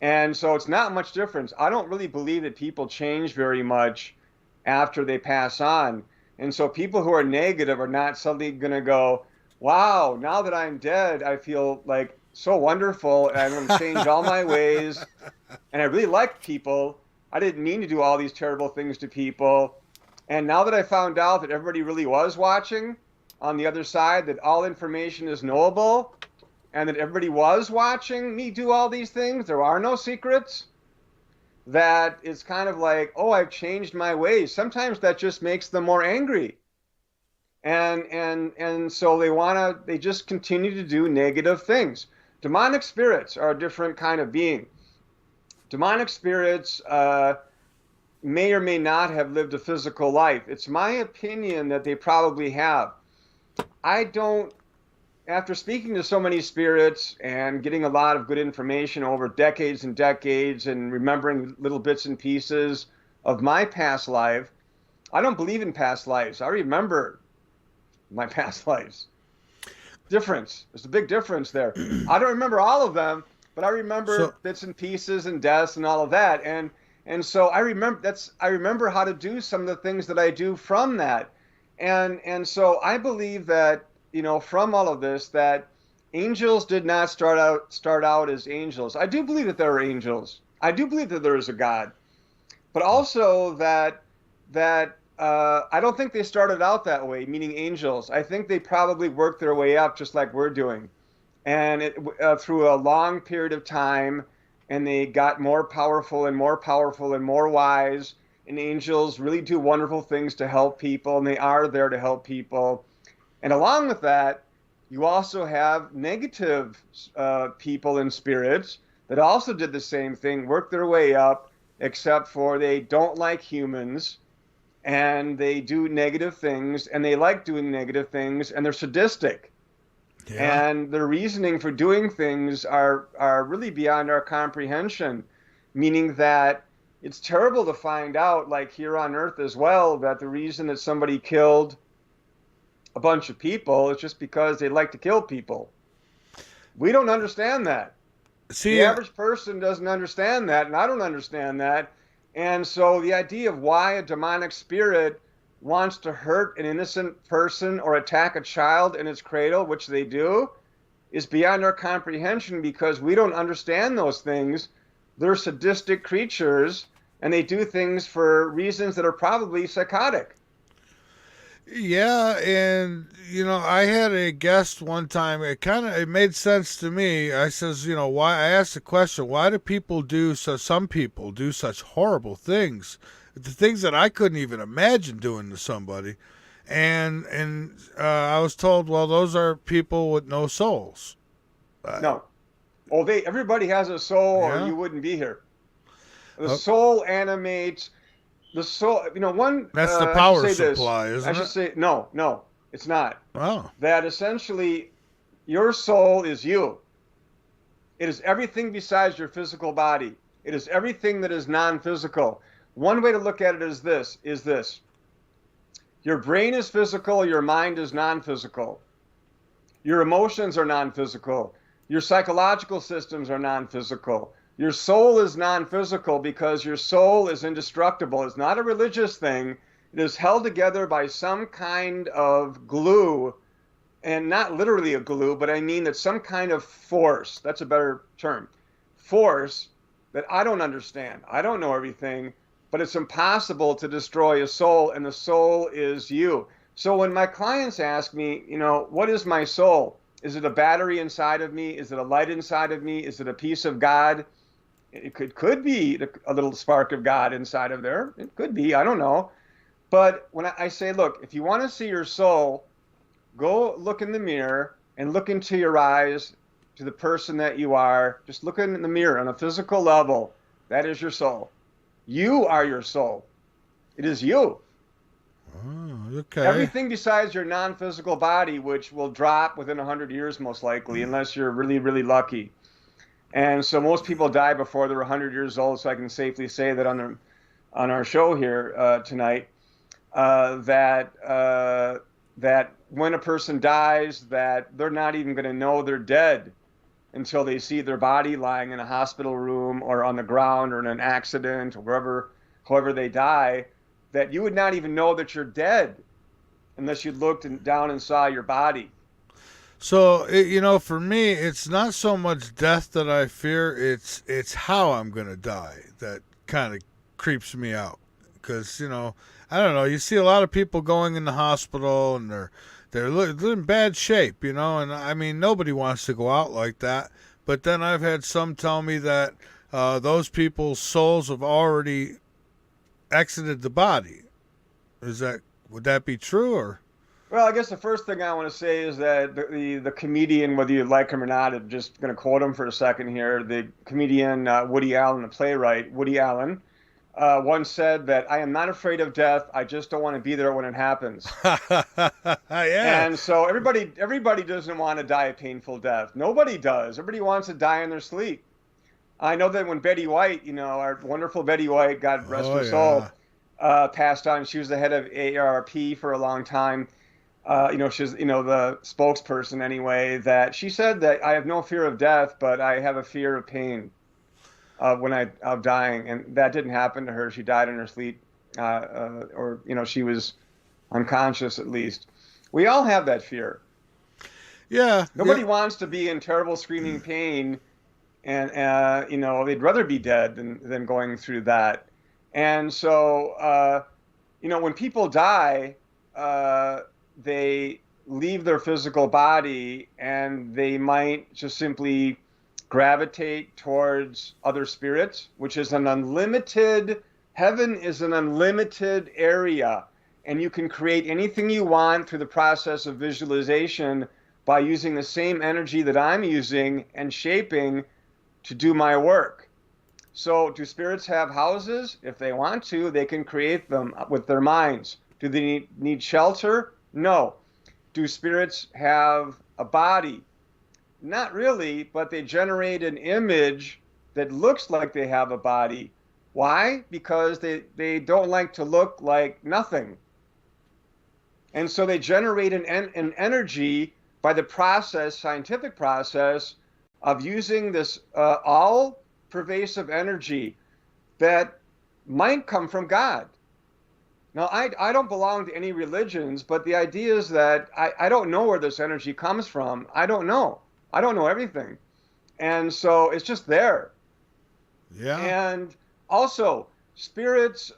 And so it's not much difference. I don't really believe that people change very much after they pass on. And so people who are negative are not suddenly going to go, wow, now that I'm dead, I feel like so wonderful and I'm going to change all my ways. And I really like people. I didn't mean to do all these terrible things to people. And now that I found out that everybody really was watching on the other side, that all information is knowable, and that everybody was watching me do all these things, there are no secrets, that it's kind of like, oh, I've changed my ways. Sometimes that just makes them more angry. And so they just continue to do negative things. Demonic spirits are a different kind of being. Demonic spirits may or may not have lived a physical life. It's my opinion that they probably have. After speaking to so many spirits and getting a lot of good information over decades and decades and remembering little bits and pieces of my past life, I don't believe in past lives. I remember my past lives. Difference. There's a big difference there. I don't remember all of them, but I remember bits and pieces and deaths and all of that. And so I remember how to do some of the things that I do from that. And so I believe that, from all of this, that angels did not start out as angels. I do believe that there are angels. I do believe that there is a God, but also that I don't think they started out that way, meaning angels. I think they probably worked their way up just like we're doing, and through a long period of time, and they got more powerful and more powerful and more wise. And angels really do wonderful things to help people, and they are there to help people. And along with that, you also have negative people and spirits that also did the same thing, worked their way up, except for they don't like humans, and they do negative things, and they like doing negative things, and they're sadistic. Yeah. And their reasoning for doing things are really beyond our comprehension, meaning that it's terrible to find out, like here on Earth as well, that the reason that somebody killed a bunch of people is just because they like to kill people. We don't understand that. The average person doesn't understand that, and I don't understand that. And so the idea of why a demonic spirit wants to hurt an innocent person or attack a child in its cradle, which they do, is beyond our comprehension because we don't understand those things. They're sadistic creatures, and they do things for reasons that are probably psychotic. Yeah, and I had a guest one time. It made sense to me. I says, why? I asked the question, why do people some people do such horrible things, the things that I couldn't even imagine doing to somebody, and I was told, well, those are people with no souls. No, everybody has a soul, or you wouldn't be here. The soul animates. The soul, That's the power supply, isn't it? I should say, no, it's not. Oh. That essentially, your soul is you. It is everything besides your physical body. It is everything that is non-physical. One way to look at it is this. Your brain is physical, your mind is non-physical. Your emotions are non-physical. Your psychological systems are non-physical. Your soul is non-physical because your soul is indestructible. It's not a religious thing. It is held together by some kind of glue, and not literally a glue, but I mean that some kind of force. That's a better term. Force that I don't understand. I don't know everything, but it's impossible to destroy a soul, and the soul is you. So when my clients ask me, what is my soul? Is it a battery inside of me? Is it a light inside of me? Is it a piece of God? It could be a little spark of God inside of there. It could be. I don't know. But when I say, look, if you want to see your soul, go look in the mirror and look into your eyes to the person that you are. Just look in the mirror on a physical level. That is your soul. You are your soul. It is you. Oh, okay. Everything besides your non-physical body, which will drop within 100 years most likely, unless you're really, really lucky. And so most people die before they're 100 years old, so I can safely say that on our show here tonight, that when a person dies, that they're not even going to know they're dead until they see their body lying in a hospital room or on the ground or in an accident or wherever, however they die, that you would not even know that you're dead unless you looked down and saw your body. So, for me, it's not so much death that I fear, it's how I'm going to die that kind of creeps me out. Because, I don't know, you see a lot of people going in the hospital and they're in bad shape, and I mean, nobody wants to go out like that. But then I've had some tell me that those people's souls have already exited the body. Would that be true, or? Well, I guess the first thing I want to say is that the comedian, whether you like him or not, I'm just going to quote him for a second here. The comedian Woody Allen, the playwright Woody Allen, once said that I am not afraid of death. I just don't want to be there when it happens. Yeah. And so everybody doesn't want to die a painful death. Nobody does. Everybody wants to die in their sleep. I know that when Betty White, our wonderful Betty White, God rest her soul, passed on. She was the head of AARP for a long time. She's, the spokesperson anyway, that she said that I have no fear of death, but I have a fear of pain of dying. And that didn't happen to her. She died in her sleep, or she was unconscious at least. We all have that fear. Yeah. Nobody wants to be in terrible screaming pain, and they'd rather be dead than going through that. And so, when people die, they leave their physical body and they might just simply gravitate towards other spirits, which is heaven is an unlimited area. And you can create anything you want through the process of visualization by using the same energy that I'm using and shaping to do my work. So do spirits have houses? If they want to, they can create them with their minds. Do they need shelter? No. Do spirits have a body? Not really, but they generate an image that looks like they have a body. Why? Because they don't like to look like nothing. And so they generate an energy by the scientific process of using this all-pervasive energy that might come from God. Now, I don't belong to any religions, but the idea is that I don't know where this energy comes from. I don't know. I don't know everything. And so it's just there. Yeah. And also, spirits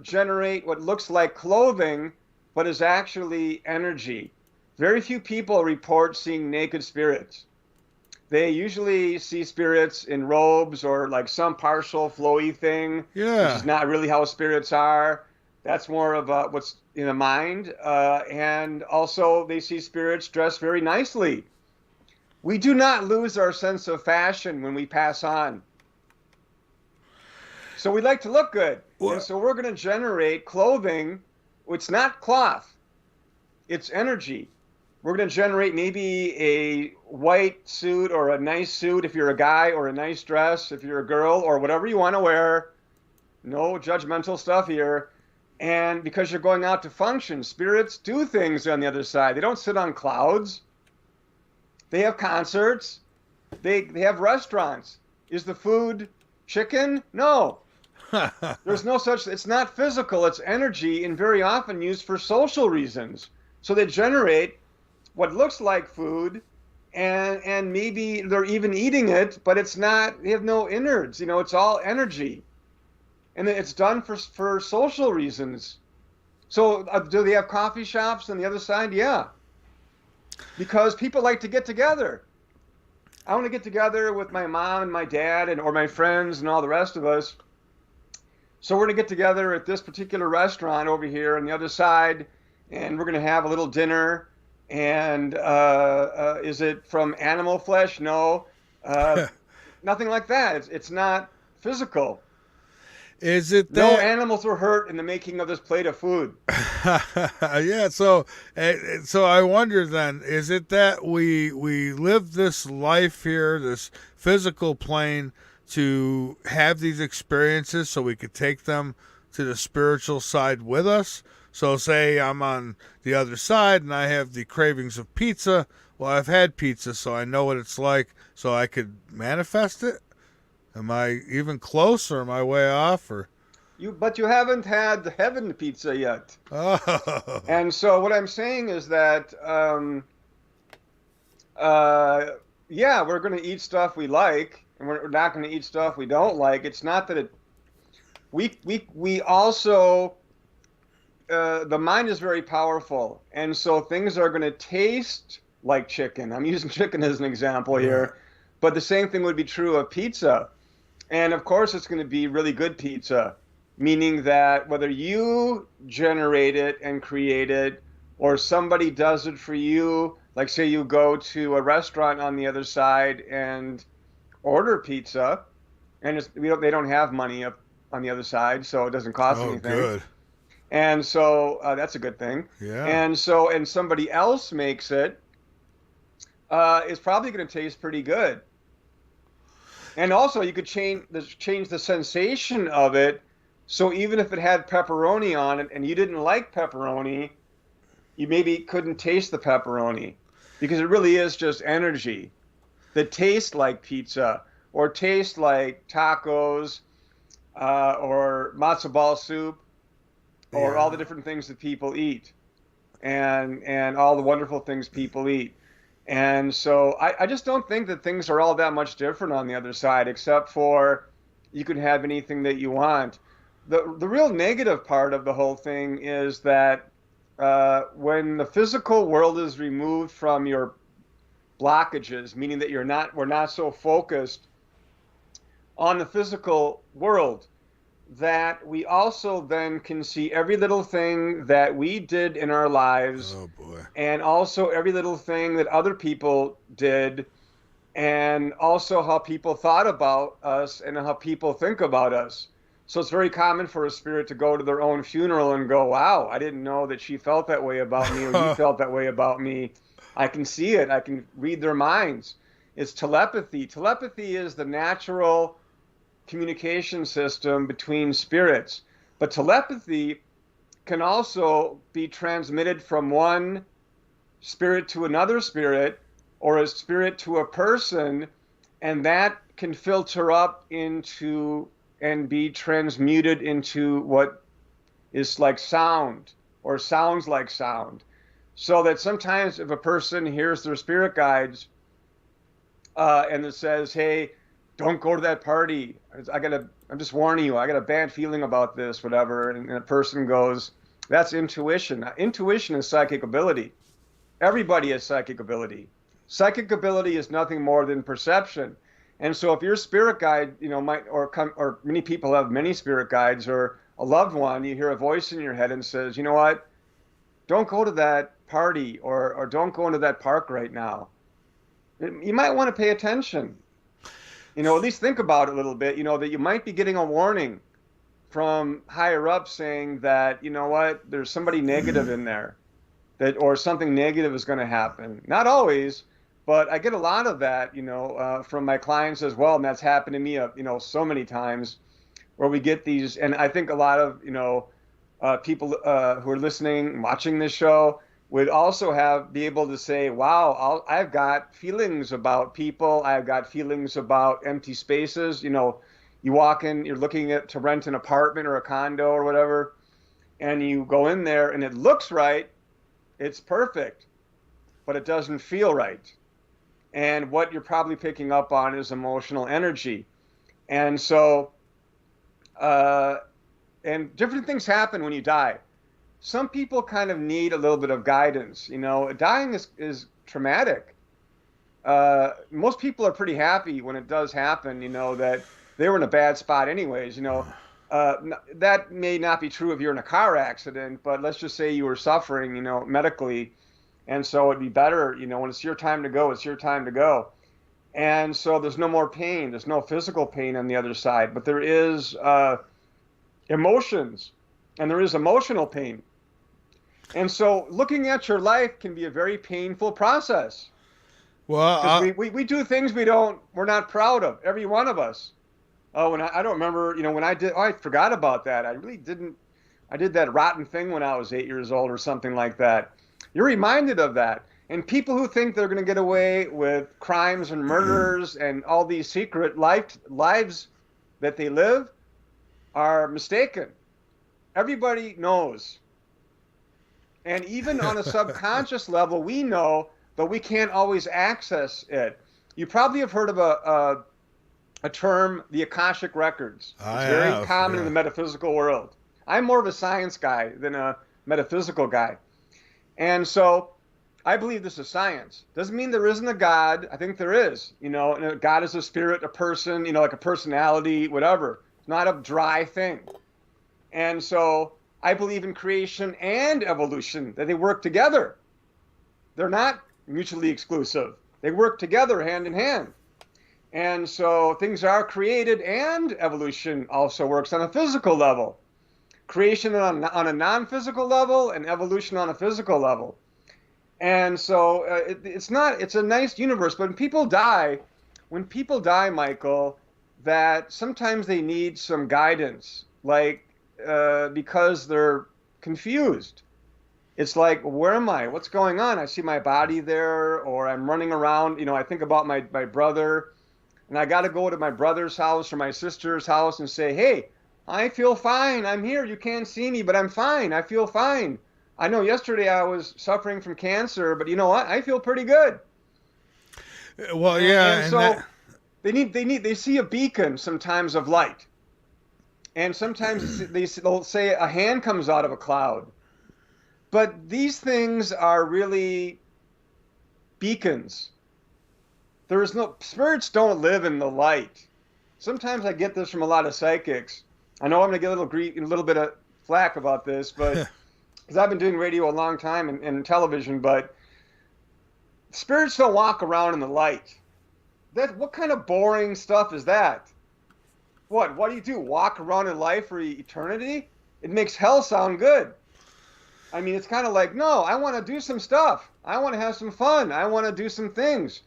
generate what looks like clothing, but is actually energy. Very few people report seeing naked spirits. They usually see spirits in robes or like some partial flowy thing, which is not really how spirits are. That's more of what's in the mind. And also they see spirits dressed very nicely. We do not lose our sense of fashion when we pass on. So we like to look good. And so we're going to generate clothing. It's not cloth. It's energy. We're going to generate maybe a white suit or a nice suit if you're a guy, or a nice dress if you're a girl, or whatever you want to wear. No judgmental stuff here. And because you're going out to function, spirits do things on the other side. They don't sit on clouds. They have concerts. They have restaurants. Is the food chicken? No. There's no such. It's not physical. It's energy, and very often used for social reasons. So they generate what looks like food, and maybe they're even eating it, but it's not. They have no innards. It's all energy. And it's done for social reasons. So do they have coffee shops on the other side? Yeah. Because people like to get together. I want to get together with my mom and my dad or my friends and all the rest of us. So we're going to get together at this particular restaurant over here on the other side, and we're going to have a little dinner. And is it from animal flesh? No. Nothing like that. It's not physical. Is it that no animals were hurt in the making of this plate of food? Yeah, so I wonder then, is it that we live this life here, this physical plane, to have these experiences so we could take them to the spiritual side with us? So say I'm on the other side and I have the cravings of pizza. Well, I've had pizza, so I know what it's like, so I could manifest it. Am I even close, or am I way off? Or But you haven't had the heaven pizza yet. oh, And so what I'm saying is that, yeah, we're going to eat stuff we like, and we're not going to eat stuff we don't like. It's not that we also, the mind is very powerful, and so things are going to taste like chicken. I'm using chicken as an example here, but the same thing would be true of pizza. And of course, it's going to be really good pizza, meaning that whether you generate it and create it, or somebody does it for you, like say you go to a restaurant on the other side and order pizza, and they don't have money up on the other side, so it doesn't cost anything. Good. And so that's a good thing. Yeah. And somebody else makes it, it's probably going to taste pretty good. And also, you could change the sensation of it. So even if it had pepperoni on it and you didn't like pepperoni, you maybe couldn't taste the pepperoni, because it really is just energy that tastes like pizza or tastes like tacos or matzo ball soup or all the different things that people eat and all the wonderful things people eat. And so I just don't think that things are all that much different on the other side, except for you can have anything that you want. The real negative part of the whole thing is that when the physical world is removed from your blockages, meaning that we're not so focused on the physical world, that we also then can see every little thing that we did in our lives. Oh boy. And also every little thing that other people did, and also how people thought about us and how people think about us. So it's very common for a spirit to go to their own funeral and go, wow, I didn't know that she felt that way about me, or you felt that way about me. I can see it. I can read their minds. It's telepathy. Telepathy is the natural communication system between spirits. But telepathy can also be transmitted from one spirit to another spirit, or a spirit to a person, and that can filter up into and be transmuted into what is like sound, or sounds like sound. So that sometimes if a person hears their spirit guides and it says, hey, don't go to that party, I'm just warning you, I got a bad feeling about this, whatever, and a person goes, that's intuition. Intuition is psychic ability. Everybody has psychic ability. Psychic ability is nothing more than perception. And so if your spirit guide, or many people have many spirit guides, or a loved one, you hear a voice in your head and says, you know what, don't go to that party, or don't go into that park right now. You might want to pay attention. At least think about it a little bit, that you might be getting a warning from higher up saying that, you know what, there's somebody negative in there, or something negative is going to happen. Not always, but I get a lot of that, from my clients as well. And that's happened to me, so many times, where we get these. And I think a lot of, people who are listening, watching this show, would also be able to say, wow, I've got feelings about people. I've got feelings about empty spaces. You walk in, you're looking to rent an apartment or a condo or whatever, and you go in there and it looks right. It's perfect, but it doesn't feel right. And what you're probably picking up on is emotional energy. And so, and different things happen when you die. Some people kind of need a little bit of guidance. Dying is traumatic. Most people are pretty happy when it does happen, that they were in a bad spot anyways. That may not be true if you're in a car accident, but let's just say you were suffering, medically. And so it'd be better, when it's your time to go, it's your time to go. And so there's no more pain. There's no physical pain on the other side, but there is emotions, and there is emotional pain. And so looking at your life can be a very painful process. Well, we do things we're not proud of, every one of us. Oh, and I don't remember, when I did, I forgot about that. I really didn't I did that rotten thing when I was 8 years old or something like that. You're reminded of that. And people who think they're going to get away with crimes and murders and all these secret lives that they live are mistaken. Everybody knows. And even on a subconscious level, we know, but we can't always access it. You probably have heard of a term, the Akashic Records. It's very common in the metaphysical world. I'm more of a science guy than a metaphysical guy. And so I believe this is science. Doesn't mean there isn't a God. I think there is. You know, and a God is a spirit, a person, you know, like a personality, whatever. It's not a dry thing. And so I believe in creation and evolution, that they work together. They're not mutually exclusive. They work together hand in hand. And so things are created, and evolution also works on a physical level. Creation on a non-physical level and evolution on a physical level. And so it's a nice universe, but when people die, Michael, that sometimes they need some guidance, like because they're confused. It's like, where am I? What's going on? I see my body there, or I'm running around. You know, I think about my brother, and I got to go to my brother's house or my sister's house and say, hey, I feel fine. I'm here. You can't see me, but I'm fine. I feel fine. I know yesterday I was suffering from cancer, but you know what? I feel pretty good. Well, yeah. And so they see a beacon sometimes of light. And sometimes they'll say a hand comes out of a cloud. But these things are really beacons. Spirits don't live in the light. Sometimes I get this from a lot of psychics. I know I'm going to get a little bit of flack about this, but because I've been doing radio a long time and television, but spirits don't walk around in the light. What kind of boring stuff is that? What do you do? Walk around in life for eternity? It makes hell sound good. I mean, it's kind of like, no, I want to do some stuff. I want to have some fun. I want to do some things.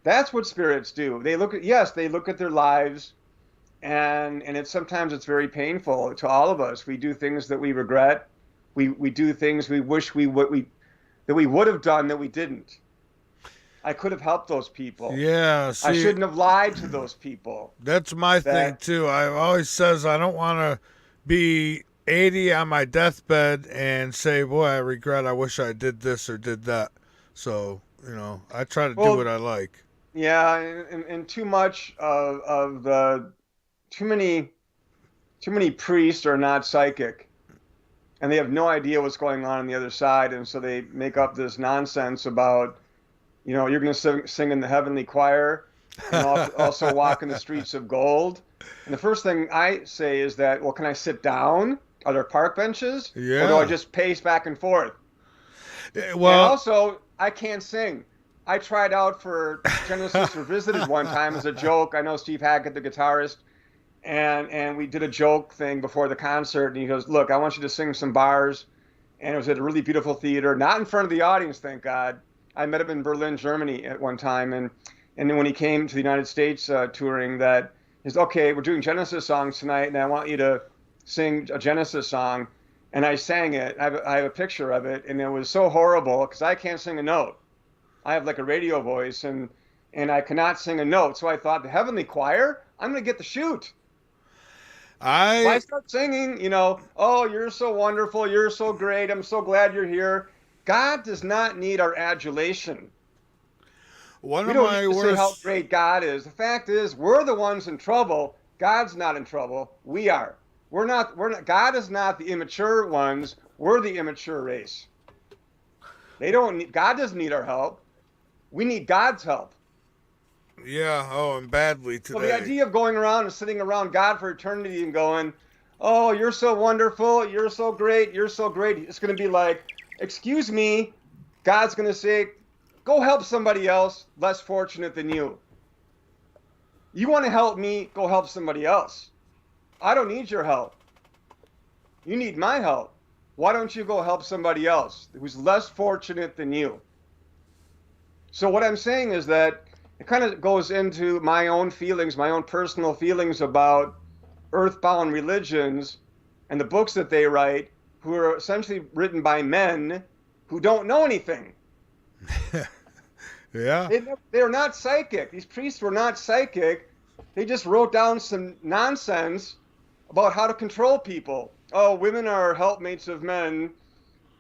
That's what spirits do. They look at their lives, and sometimes it's very painful to all of us. We do things that we regret. We do things we wish that we would have done that we didn't. I could have helped those people. Yeah, see, I shouldn't have lied to those people. That's my thing too. I always says I don't want to be 80 on my deathbed and say, boy, I regret, I wish I did this or did that. So, you know, I try to do what I like. Yeah, and too much too many priests are not psychic, and they have no idea what's going on the other side, and so they make up this nonsense about, you know, you're going to sing in the heavenly choir and also walk in the streets of gold. And the first thing I say is that, well, can I sit down? Are there park benches? Yeah. Or do I just pace back and forth? Well, and also, I can't sing. I tried out for Genesis Revisited one time as a joke. I know Steve Hackett, the guitarist, and we did a joke thing before the concert. And he goes, look, I want you to sing some bars. And it was at a really beautiful theater, not in front of the audience, thank God. I met him in Berlin, Germany at one time. And then when he came to the United States touring, that he's, okay, we're doing Genesis songs tonight, and I want you to sing a Genesis song. And I sang it. I have a picture of it, and it was so horrible because I can't sing a note. I have like a radio voice, and I cannot sing a note. So I thought, the heavenly choir, I'm going to get the shoot. I start singing, you know, oh, you're so wonderful, you're so great, I'm so glad you're here. God does not need our adulation. We don't need to say how great God is. The fact is, we're the ones in trouble. God's not in trouble. We are. We're not. God is not the immature ones. We're the immature race. God doesn't need our help. We need God's help. Yeah, and badly today. So the idea of going around and sitting around God for eternity and going, oh, you're so wonderful, you're so great, you're so great. It's going to be like, excuse me, God's going to say, go help somebody else less fortunate than you. You want to help me, go help somebody else. I don't need your help. You need my help. Why don't you go help somebody else who's less fortunate than you? So what I'm saying is that it kind of goes into my own feelings, my own personal feelings about earthbound religions and the books that they write who are essentially written by men who don't know anything. Yeah. They're not psychic. These priests were not psychic. They just wrote down some nonsense about how to control people. Oh, women are helpmates of men,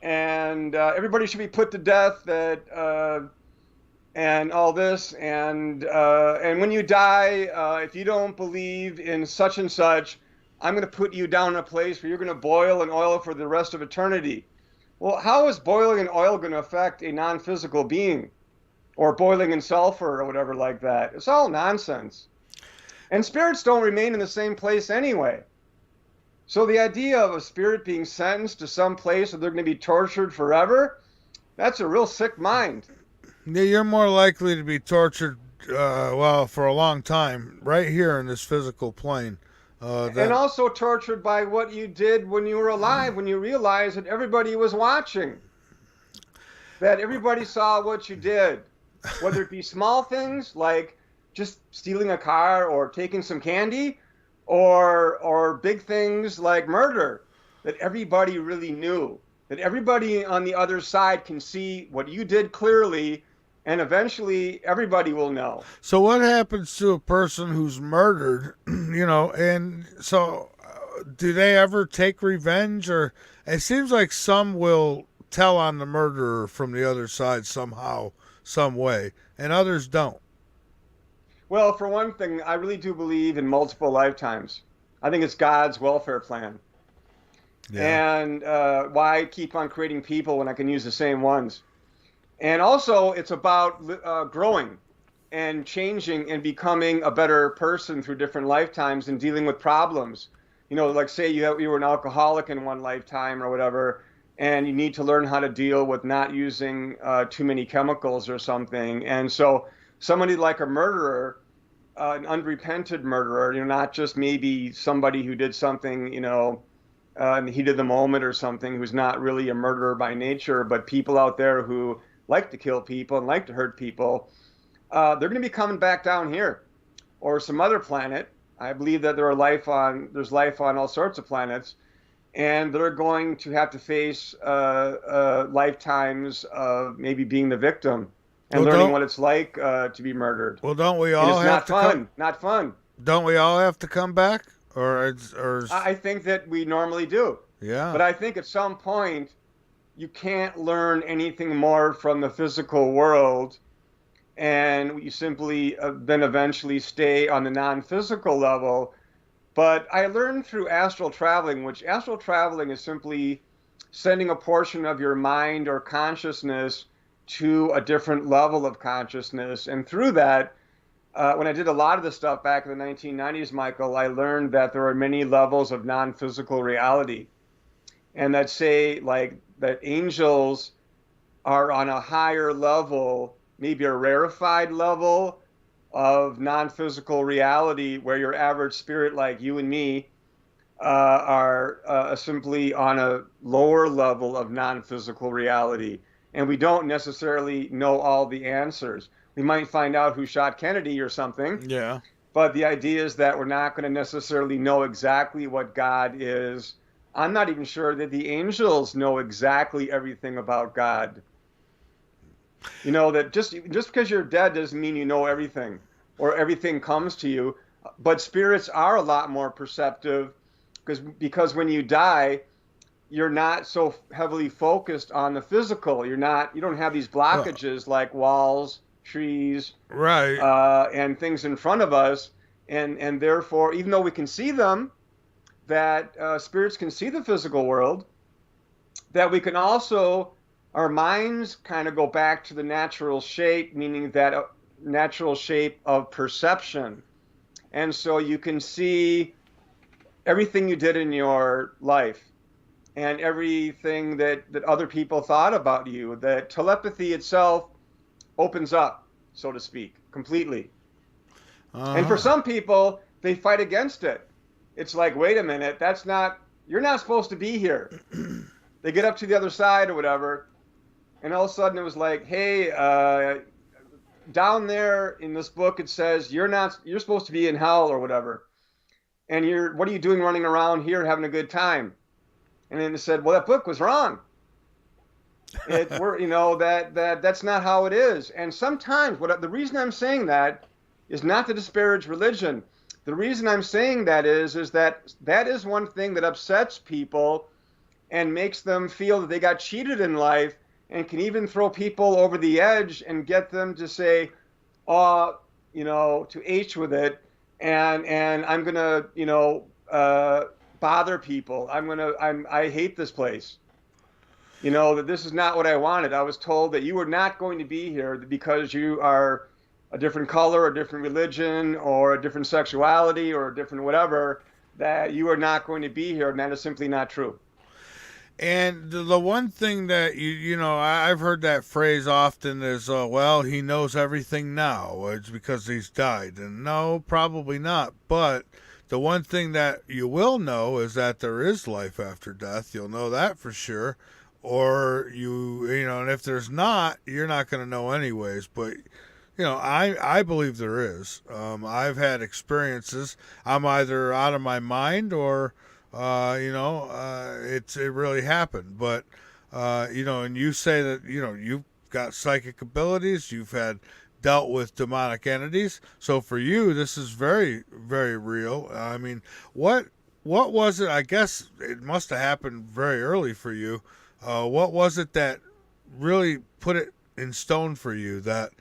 and everybody should be put to death. And all this, and when you die, if you don't believe in such and such, I'm going to put you down in a place where you're going to boil in oil for the rest of eternity. Well, how is boiling in oil going to affect a non-physical being? Or boiling in sulfur or whatever like that? It's all nonsense. And spirits don't remain in the same place anyway. So the idea of a spirit being sentenced to some place where they're going to be tortured forever, that's a real sick mind. Yeah, you're more likely to be tortured, for a long time, right here in this physical plane. And also tortured by what you did when you were alive, when you realized that everybody was watching. That everybody saw what you did. Whether it be small things like just stealing a car or taking some candy, or big things like murder, that everybody really knew. That everybody on the other side can see what you did clearly, and eventually everybody will know. So what happens to a person who's murdered, and so do they ever take revenge? Or it seems like some will tell on the murderer from the other side somehow, some way, and others don't. Well, for one thing, I really do believe in multiple lifetimes. I think it's God's welfare plan. Yeah. And why keep on creating people when I can use the same ones? And also, it's about growing and changing and becoming a better person through different lifetimes and dealing with problems. Like say you were an alcoholic in one lifetime or whatever, and you need to learn how to deal with not using too many chemicals or something. And so somebody like a murderer, an unrepented murderer, not just maybe somebody who did something, in the heat of the moment or something, who's not really a murderer by nature, but people out there who like to kill people and like to hurt people, they're going to be coming back down here or some other planet. I believe that there's life on all sorts of planets, and they're going to have to face lifetimes of maybe being the victim and learning what it's like to be murdered. Well, don't we all have to come? Not fun. Don't we all have to come back? Or I think that we normally do. Yeah. But I think at some point you can't learn anything more from the physical world, and you simply then eventually stay on the non-physical level. But I learned through astral traveling, which astral traveling is simply sending a portion of your mind or consciousness to a different level of consciousness. And through that, when I did a lot of this stuff back in the 1990s, Michael, I learned that there are many levels of non-physical reality. And that say, like, that angels are on a higher level, maybe a rarefied level of non-physical reality, where your average spirit like you and me are simply on a lower level of non-physical reality. And we don't necessarily know all the answers. We might find out who shot Kennedy or something. Yeah. But the idea is that we're not going to necessarily know exactly what God is. I'm not even sure that the angels know exactly everything about God. That just because you're dead doesn't mean you know everything or everything comes to you. But spirits are a lot more perceptive because when you die, you're not so heavily focused on the physical. You don't have these blockages like walls, trees, right, and things in front of us, and therefore, even though we can see them, that spirits can see the physical world, that we can also, our minds kind of go back to the natural shape, meaning that natural shape of perception, and so you can see everything you did in your life and everything that other people thought about you. That telepathy itself opens up, so to speak, completely. And for some people, they fight against it. It's like, wait a minute, you're not supposed to be here. They get up to the other side or whatever, and all of a sudden it was like, hey, down there in this book it says you're supposed to be in hell or whatever. And what are you doing running around here having a good time? And then it said, well, that book was wrong. That's not how it is. And sometimes the reason I'm saying that is not to disparage religion. The reason I'm saying that is that is one thing that upsets people and makes them feel that they got cheated in life, and can even throw people over the edge and get them to say, oh, to H with it, and I'm gonna, bother people. I hate this place. That this is not what I wanted. I was told that you were not going to be here because you are a different color, a different religion, or a different sexuality, or a different whatever, that you are not going to be here, and that is simply not true. And the one thing that I've heard that phrase often is, well, he knows everything now. It's because he's died. And no, probably not. But the one thing that you will know is that there is life after death. You'll know that for sure. Or and if there's not, you're not going to know anyways. But I believe there is. I've had experiences. I'm either out of my mind or it really happened. But and you say that you've got psychic abilities. You've had dealt with demonic entities. So for you, this is very, very real. I mean, what was it? I guess it must have happened very early for you. What was it that really put it in stone for you that,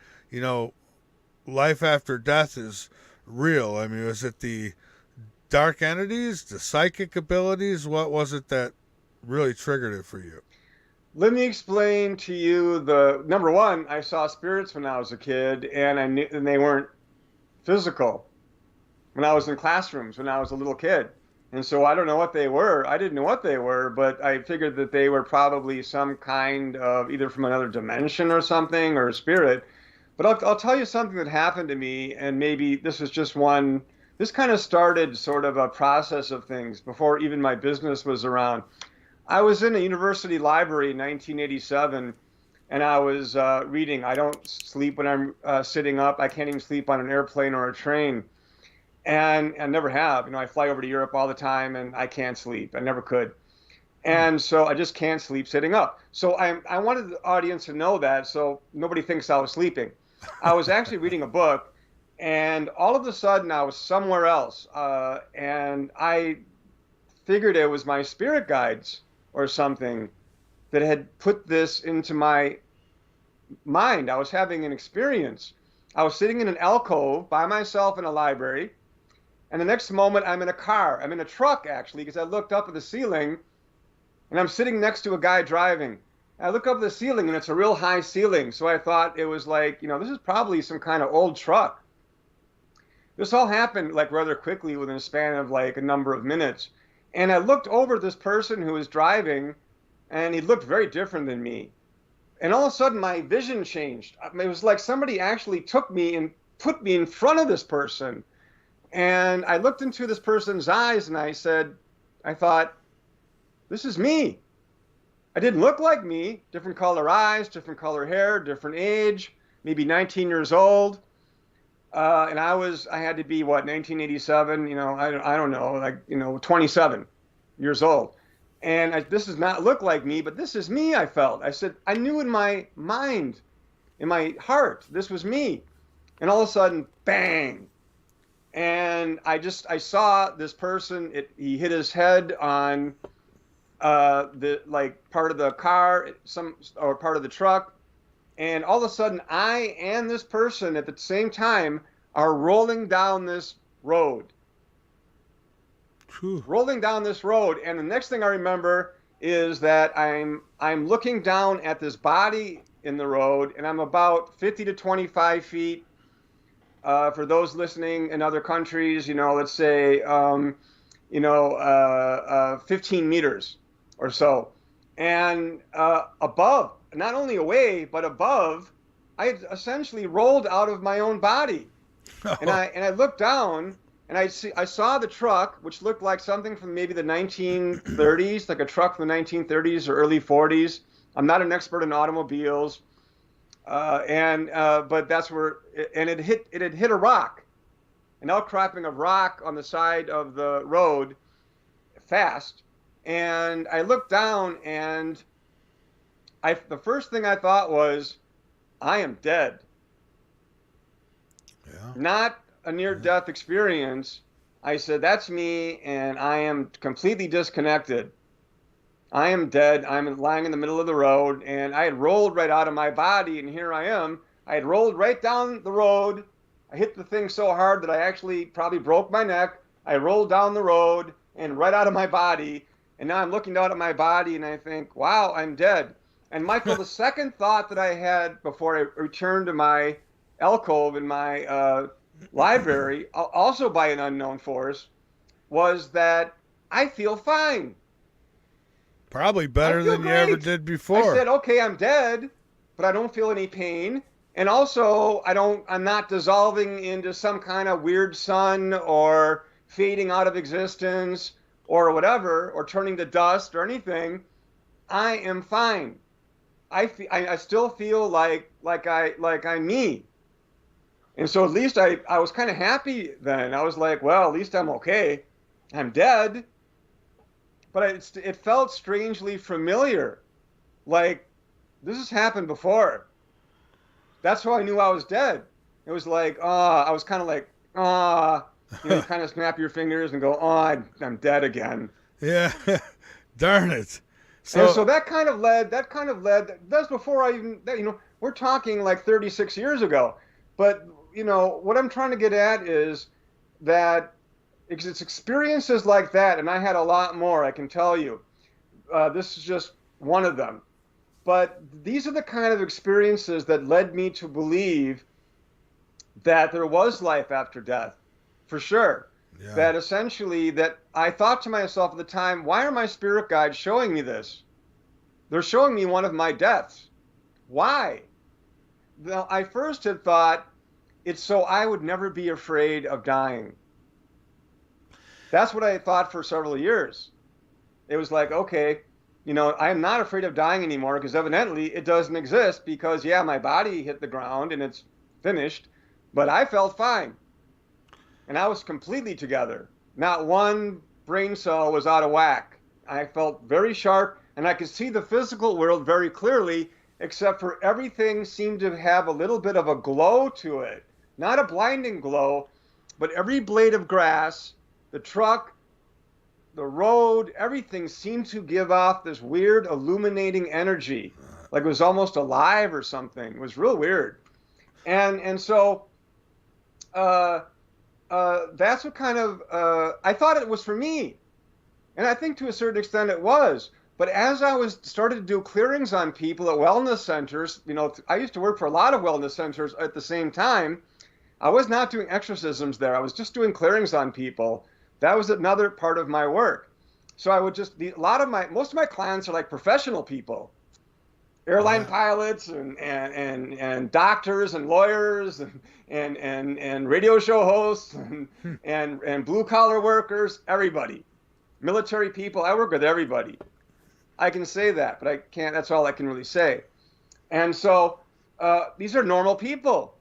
life after death is real? I mean, was it the dark entities, the psychic abilities? What was it that really triggered it for you? Let me explain to you number one, I saw spirits when I was a kid, and they weren't physical. When I was in classrooms, when I was a little kid. And so I don't know what they were. I didn't know what they were, but I figured that they were probably some kind of either from another dimension or something, or spirit. But I'll tell you something that happened to me, and maybe this was just one. This kind of started sort of a process of things before even my business was around. I was in a university library in 1987, and I was reading. I don't sleep when I'm sitting up. I can't even sleep on an airplane or a train. And I never have. I fly over to Europe all the time, and I can't sleep. I never could. And so I just can't sleep sitting up. So I wanted the audience to know that, so nobody thinks I was sleeping. I was actually reading a book, and all of a sudden I was somewhere else. And I figured it was my spirit guides or something that had put this into my mind. I was having an experience. I was sitting in an alcove by myself in a library. And the next moment, I'm in a car. I'm in a truck, actually, because I looked up at the ceiling, and I'm sitting next to a guy driving. I look up at the ceiling, and it's a real high ceiling. So I thought it was like, this is probably some kind of old truck. This all happened like rather quickly within a span of like a number of minutes. And I looked over at this person who was driving, and he looked very different than me. And all of a sudden, my vision changed. It was like somebody actually took me and put me in front of this person. And I looked into this person's eyes, and I thought, this is me. I didn't look like me. Different color eyes, different color hair, different age, maybe 19 years old. And I had to be, 1987, I don't know, 27 years old. And this does not look like me, but this is me, I felt. I said, I knew in my mind, in my heart, this was me. And all of a sudden, bang. And I saw this person, he hit his head on part of the car, or part of the truck. And all of a sudden, I and this person at the same time are rolling down this road. Rolling down this road. And the next thing I remember is that I'm looking down at this body in the road, and I'm about 50 to 25 feet. For those listening in other countries, let's say, 15 meters or so. And above, not only away, but above, I had essentially rolled out of my own body. And I looked down, and I saw the truck, which looked like something from maybe the 1930s, like a truck from the 1930s or early 40s. I'm not an expert in automobiles. But that's where, and it had hit a rock, an outcropping of rock on the side of the road, fast, And I looked down, and the first thing I thought was, I am dead. Yeah. Not a near-death experience. I said, that's me, and I am completely disconnected. I am dead. I'm lying in the middle of the road, and I had rolled right out of my body, and here I am. I had rolled right down the road. I hit the thing so hard that I actually probably broke my neck. I rolled down the road and right out of my body, and now I'm looking down at my body, and I think, wow, I'm dead. And Michael, the second thought that I had before I returned to my alcove in my library, also by an unknown force, was that I feel fine. Probably better than you ever did before. I said, okay, I'm dead, but I don't feel any pain. And also, I'm not dissolving into some kind of weird sun or fading out of existence or whatever, or turning to dust or anything. I am fine. I still feel like I'm me. And so at least I was kind of happy then. I was like, well, at least I'm okay. I'm dead. But it felt strangely familiar. Like, this has happened before. That's how I knew I was dead. It was like, I was kind of like, you kind of snap your fingers and go, I'm dead again. Yeah, darn it. So that kind of led, that's before I even, we're talking like 36 years ago. But, what I'm trying to get at is that it's experiences like that, and I had a lot more, I can tell you. This is just one of them. But these are the kind of experiences that led me to believe that there was life after death, for sure. Yeah. That essentially, that I thought to myself at the time, why are my spirit guides showing me this? They're showing me one of my deaths. Why? Now, I first had thought it's so I would never be afraid of dying. That's what I thought for several years. It was like, okay, I'm not afraid of dying anymore because evidently it doesn't exist because, yeah, my body hit the ground and it's finished, but I felt fine. And I was completely together. Not one brain cell was out of whack. I felt very sharp, and I could see the physical world very clearly, except for everything seemed to have a little bit of a glow to it. Not a blinding glow, but every blade of grass, the truck, the road, everything seemed to give off this weird illuminating energy, like it was almost alive or something. It was real weird. And so that's what kind of, I thought it was for me. And I think to a certain extent it was. But as I started to do clearings on people at wellness centers, I used to work for a lot of wellness centers at the same time. I was not doing exorcisms there. I was just doing clearings on people. That was another part of my work. So I would just be, most of my clients are like professional people, airline pilots and doctors and lawyers and radio show hosts and blue collar workers, everybody, military people. I work with everybody. I can say that, but I can't, that's all I can really say. And so these are normal people.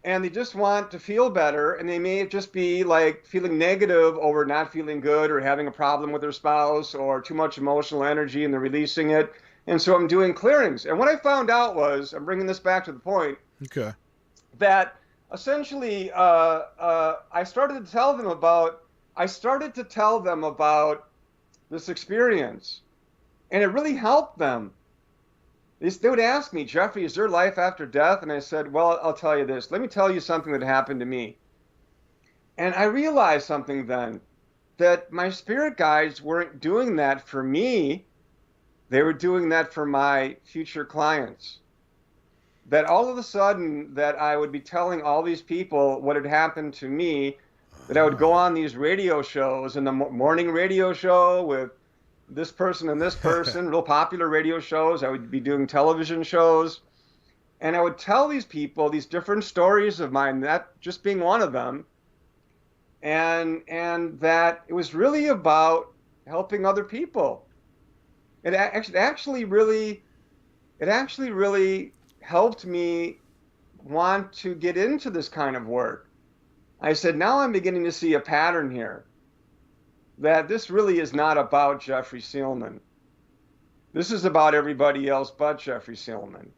And they just want to feel better, and they may just be like feeling negative over not feeling good or having a problem with their spouse or too much emotional energy, and they're releasing it. And so I'm doing clearings. And what I found out was, I'm bringing this back to the point, that essentially I started to tell them about this experience, and it really helped them. They would ask me, Jeffrey, is there life after death? And I said, well, I'll tell you this. Let me tell you something that happened to me. And I realized something then, that my spirit guides weren't doing that for me. They were doing that for my future clients. That all of a sudden that I would be telling all these people what had happened to me, that I would go on these radio shows, in the morning radio show with this person and this person, real popular radio shows. I would be doing television shows. And I would tell these people these different stories of mine, that just being one of them. And that it was really about helping other people. It actually really helped me want to get into this kind of work. I said, now I'm beginning to see a pattern here. that this really is not about Jeffrey Seelman. This is about everybody else but Jeffrey Seelman.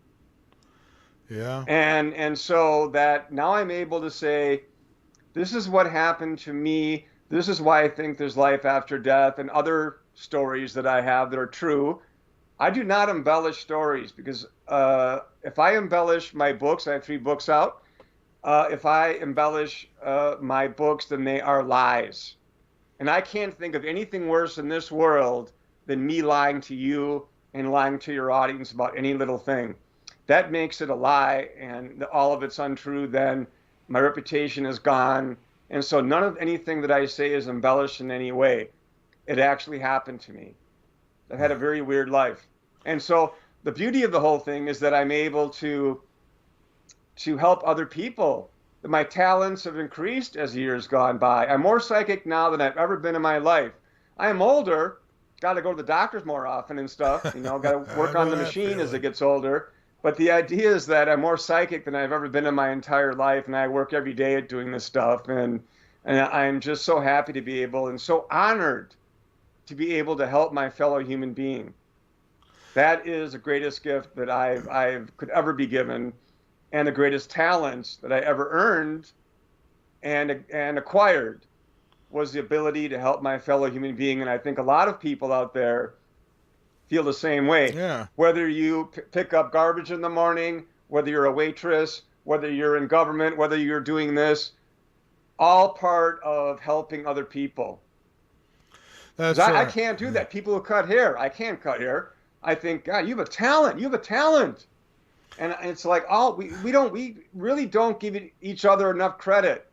Yeah. And so that now I'm able to say, this is what happened to me. This is why I think there's life after death, and other stories that I have that are true. I do not embellish stories, because if I embellish my books, I have 3 books out. If I embellish my books, then they are lies. And I can't think of anything worse in this world than me lying to you and lying to your audience about any little thing. That makes it a lie, and all of it's untrue. Then my reputation is gone. And so none of anything that I say is embellished in any way. It actually happened to me. I've had a very weird life. And so the beauty of the whole thing is that I'm able to help other people. My talents have increased as the years gone by. I'm more psychic now than I've ever been in my life. I am older, got to go to the doctors more often and stuff, got to work on the machine as it gets older. But the idea is that I'm more psychic than I've ever been in my entire life, and I work every day at doing this stuff. And I'm just so happy to be able, and so honored to be able to help my fellow human being. That is the greatest gift that I could ever be given, and the greatest talent that I ever earned and acquired was the ability to help my fellow human being. And I think a lot of people out there feel the same way. Yeah. Whether you pick up garbage in the morning, whether you're a waitress, whether you're in government, whether you're doing this, all part of helping other people. I can't do that. People who cut hair, I can't cut hair. I think, God, you have a talent. You have a talent. And it's like, we really don't give each other enough credit.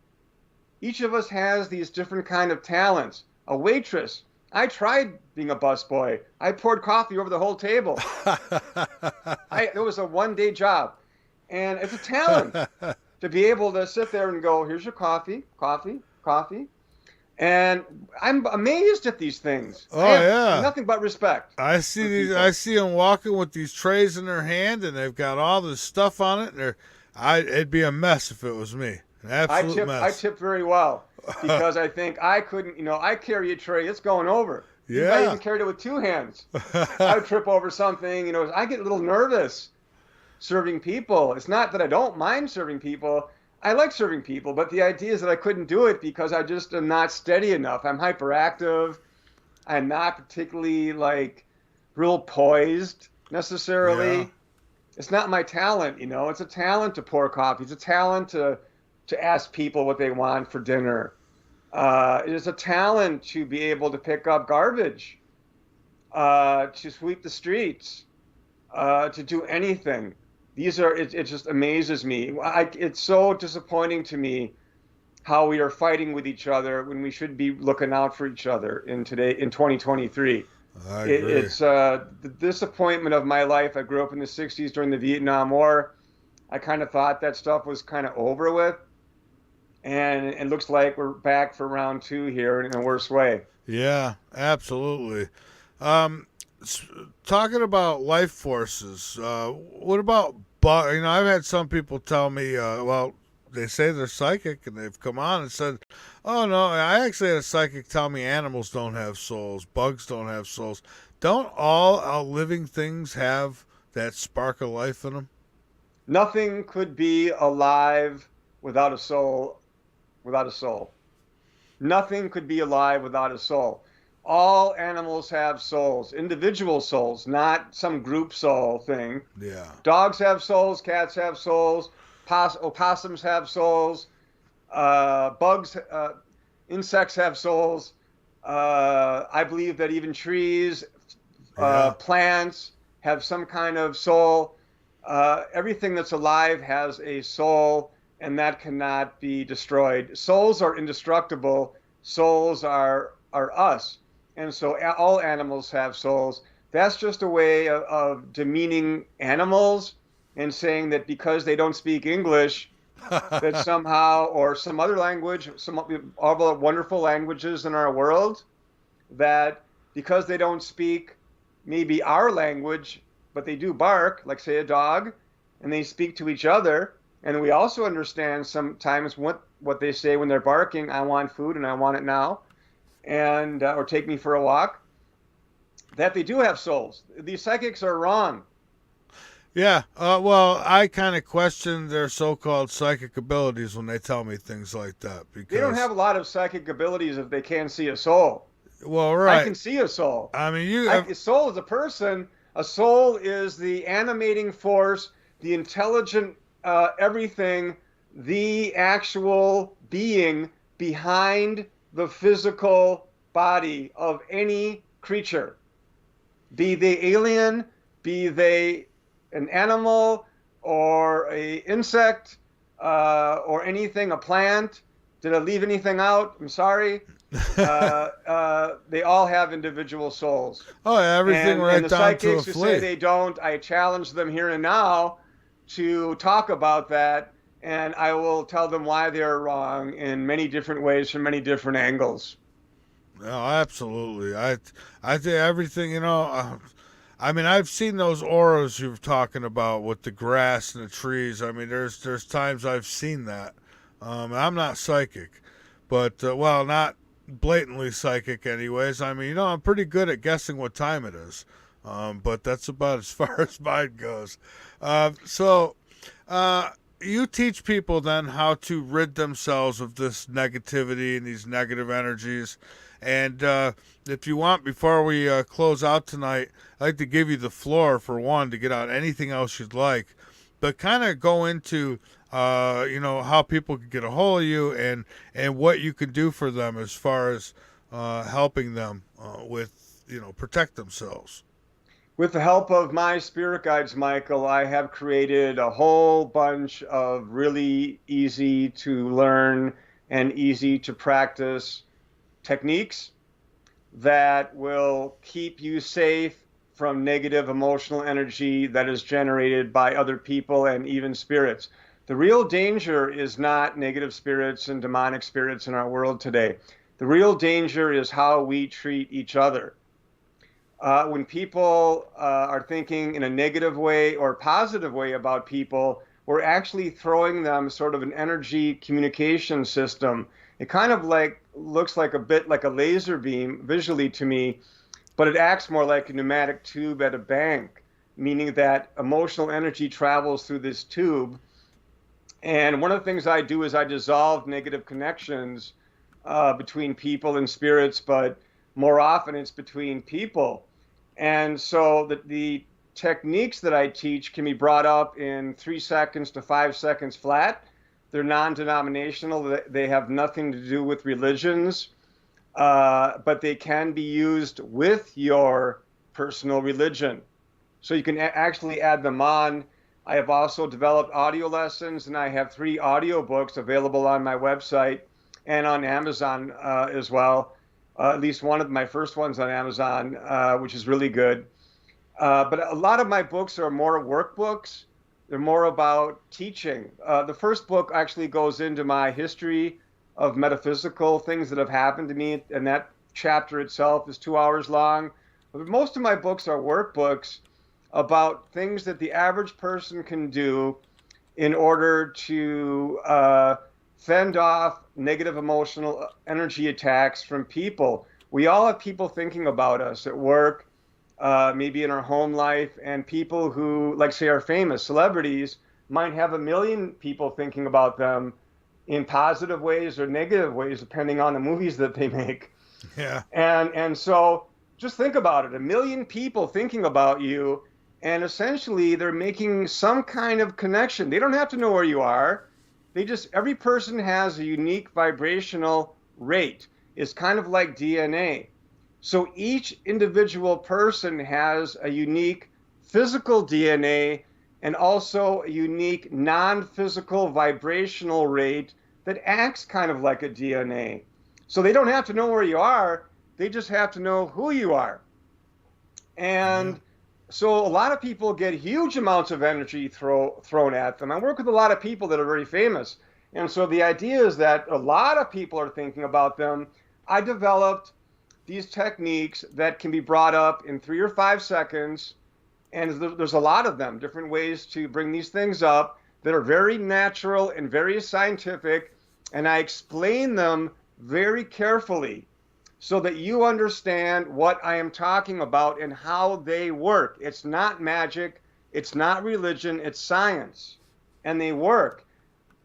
Each of us has these different kind of talents. A waitress, I tried being a busboy. I poured coffee over the whole table. It was a one-day job. And it's a talent to be able to sit there and go, here's your coffee. And I'm amazed at these things. Oh, yeah. Nothing but respect. I see them walking with these trays in their hand, and they've got all this stuff on it. And it'd be a mess if it was me. An absolute mess. I tip very well, because I think I couldn't, I carry a tray, it's going over. Yeah. I even carried it with 2 hands. I would trip over something, I get a little nervous serving people. It's not that I don't mind serving people. I like serving people, but the idea is that I couldn't do it because I just am not steady enough. I'm hyperactive. I'm not particularly real poised necessarily. Yeah. It's not my talent, It's a talent to pour coffee. It's a talent to ask people what they want for dinner. It is a talent to be able to pick up garbage, to sweep the streets, to do anything. It just amazes me. It's so disappointing to me how we are fighting with each other when we should be looking out for each other in 2023. I agree. It's the disappointment of my life. I grew up in the 60s during the Vietnam War. I kind of thought that stuff was kind of over with. And it looks like we're back for round 2 here in a worse way. Yeah, absolutely. Talking about life forces, what about I've had some people tell me, they say they're psychic, and they've come on and said, oh, no, I actually had a psychic tell me animals don't have souls, bugs don't have souls. Don't all living things have that spark of life in them? Nothing could be alive without a soul. Nothing could be alive without a soul. All animals have souls, individual souls, not some group soul thing. Yeah. Dogs have souls, cats have souls, opossums have souls, bugs, insects have souls. I believe that even trees, plants have some kind of soul. Everything that's alive has a soul, and that cannot be destroyed. Souls are indestructible. Souls are us. And so all animals have souls. That's just a way of demeaning animals and saying that because they don't speak English, that somehow, or some other language, all the wonderful languages in our world, that because they don't speak maybe our language, but they do bark, like say a dog, and they speak to each other, and we also understand sometimes what they say when they're barking, I want food and I want it now. and or take me for a walk, that they do have souls. These psychics are wrong. Yeah, well, I kind of question their so-called psychic abilities when they tell me things like that, because They don't have a lot of psychic abilities if they can't see a soul. well, right. I can see a soul. I mean, A soul is a person. A soul is the animating force, the intelligent everything, the actual being behind the physical body of any creature. Be they alien, be they an animal or a insect or anything, a plant. Did I leave anything out? I'm sorry. They all have individual souls. Oh, everything right and the down to a psychics who say flea. they don't, I challenge them here and now to talk about that, and I will tell them why they're wrong in many different ways from many different angles. No, absolutely. I think everything, I mean, I've seen those auras you're talking about with the grass and the trees. I mean, there's times I've seen that. I'm not psychic, but well, not blatantly psychic, anyways. I mean, I'm pretty good at guessing what time it is, but that's about as far as mine goes. So, you teach people then how to rid themselves of this negativity and these negative energies. And if you want, before we close out tonight, I'd like to give you the floor for one to get out anything else you'd like, but kind of go into how people can get a hold of you and what you can do for them as far as helping them with protect themselves. With the help of my spirit guides, Michael, I have created a whole bunch of really easy to learn and easy to practice techniques that will keep you safe from negative emotional energy that is generated by other people and even spirits. The real danger is not negative spirits and demonic spirits in our world today. The real danger is how we treat each other. When people are thinking in a negative way or positive way about people, we're actually throwing them sort of an energy communication system. It kind of looks like a bit like a laser beam visually to me, but it acts more like a pneumatic tube at a bank, meaning that emotional energy travels through this tube. And one of the things I do is I dissolve negative connections between people and spirits, but more often it's between people. And so the techniques that I teach can be brought up in 3 seconds to 5 seconds flat. They're non-denominational. They have nothing to do with religions, but they can be used with your personal religion. So you can actually add them on. I have also developed audio lessons, and I have 3 audio books available on my website and on Amazon as well. At least one of my first ones on Amazon, which is really good. But a lot of my books are more workbooks. They're more about teaching. The first book actually goes into my history of metaphysical things that have happened to me, and that chapter itself is 2 hours long. But most of my books are workbooks about things that the average person can do in order to fend off negative emotional energy attacks from people. We all have people thinking about us at work, maybe in our home life, and people who, like say, are famous celebrities might have 1 million people thinking about them in positive ways or negative ways, depending on the movies that they make. Yeah. And so just think about it, 1 million people thinking about you, and essentially they're making some kind of connection. They don't have to know where you are. Every person has a unique vibrational rate. It's kind of like DNA. So each individual person has a unique physical DNA and also a unique non-physical vibrational rate that acts kind of like a DNA. So they don't have to know where you are. They just have to know who you are. And so a lot of people get huge amounts of energy thrown at them. I work with a lot of people that are very famous. And so the idea is that a lot of people are thinking about them. I developed these techniques that can be brought up in 3 or 5 seconds. And there's a lot of them, different ways to bring these things up that are very natural and very scientific. And I explain them very carefully so that you understand what I am talking about and how they work. It's not magic. It's not religion. It's science. And they work.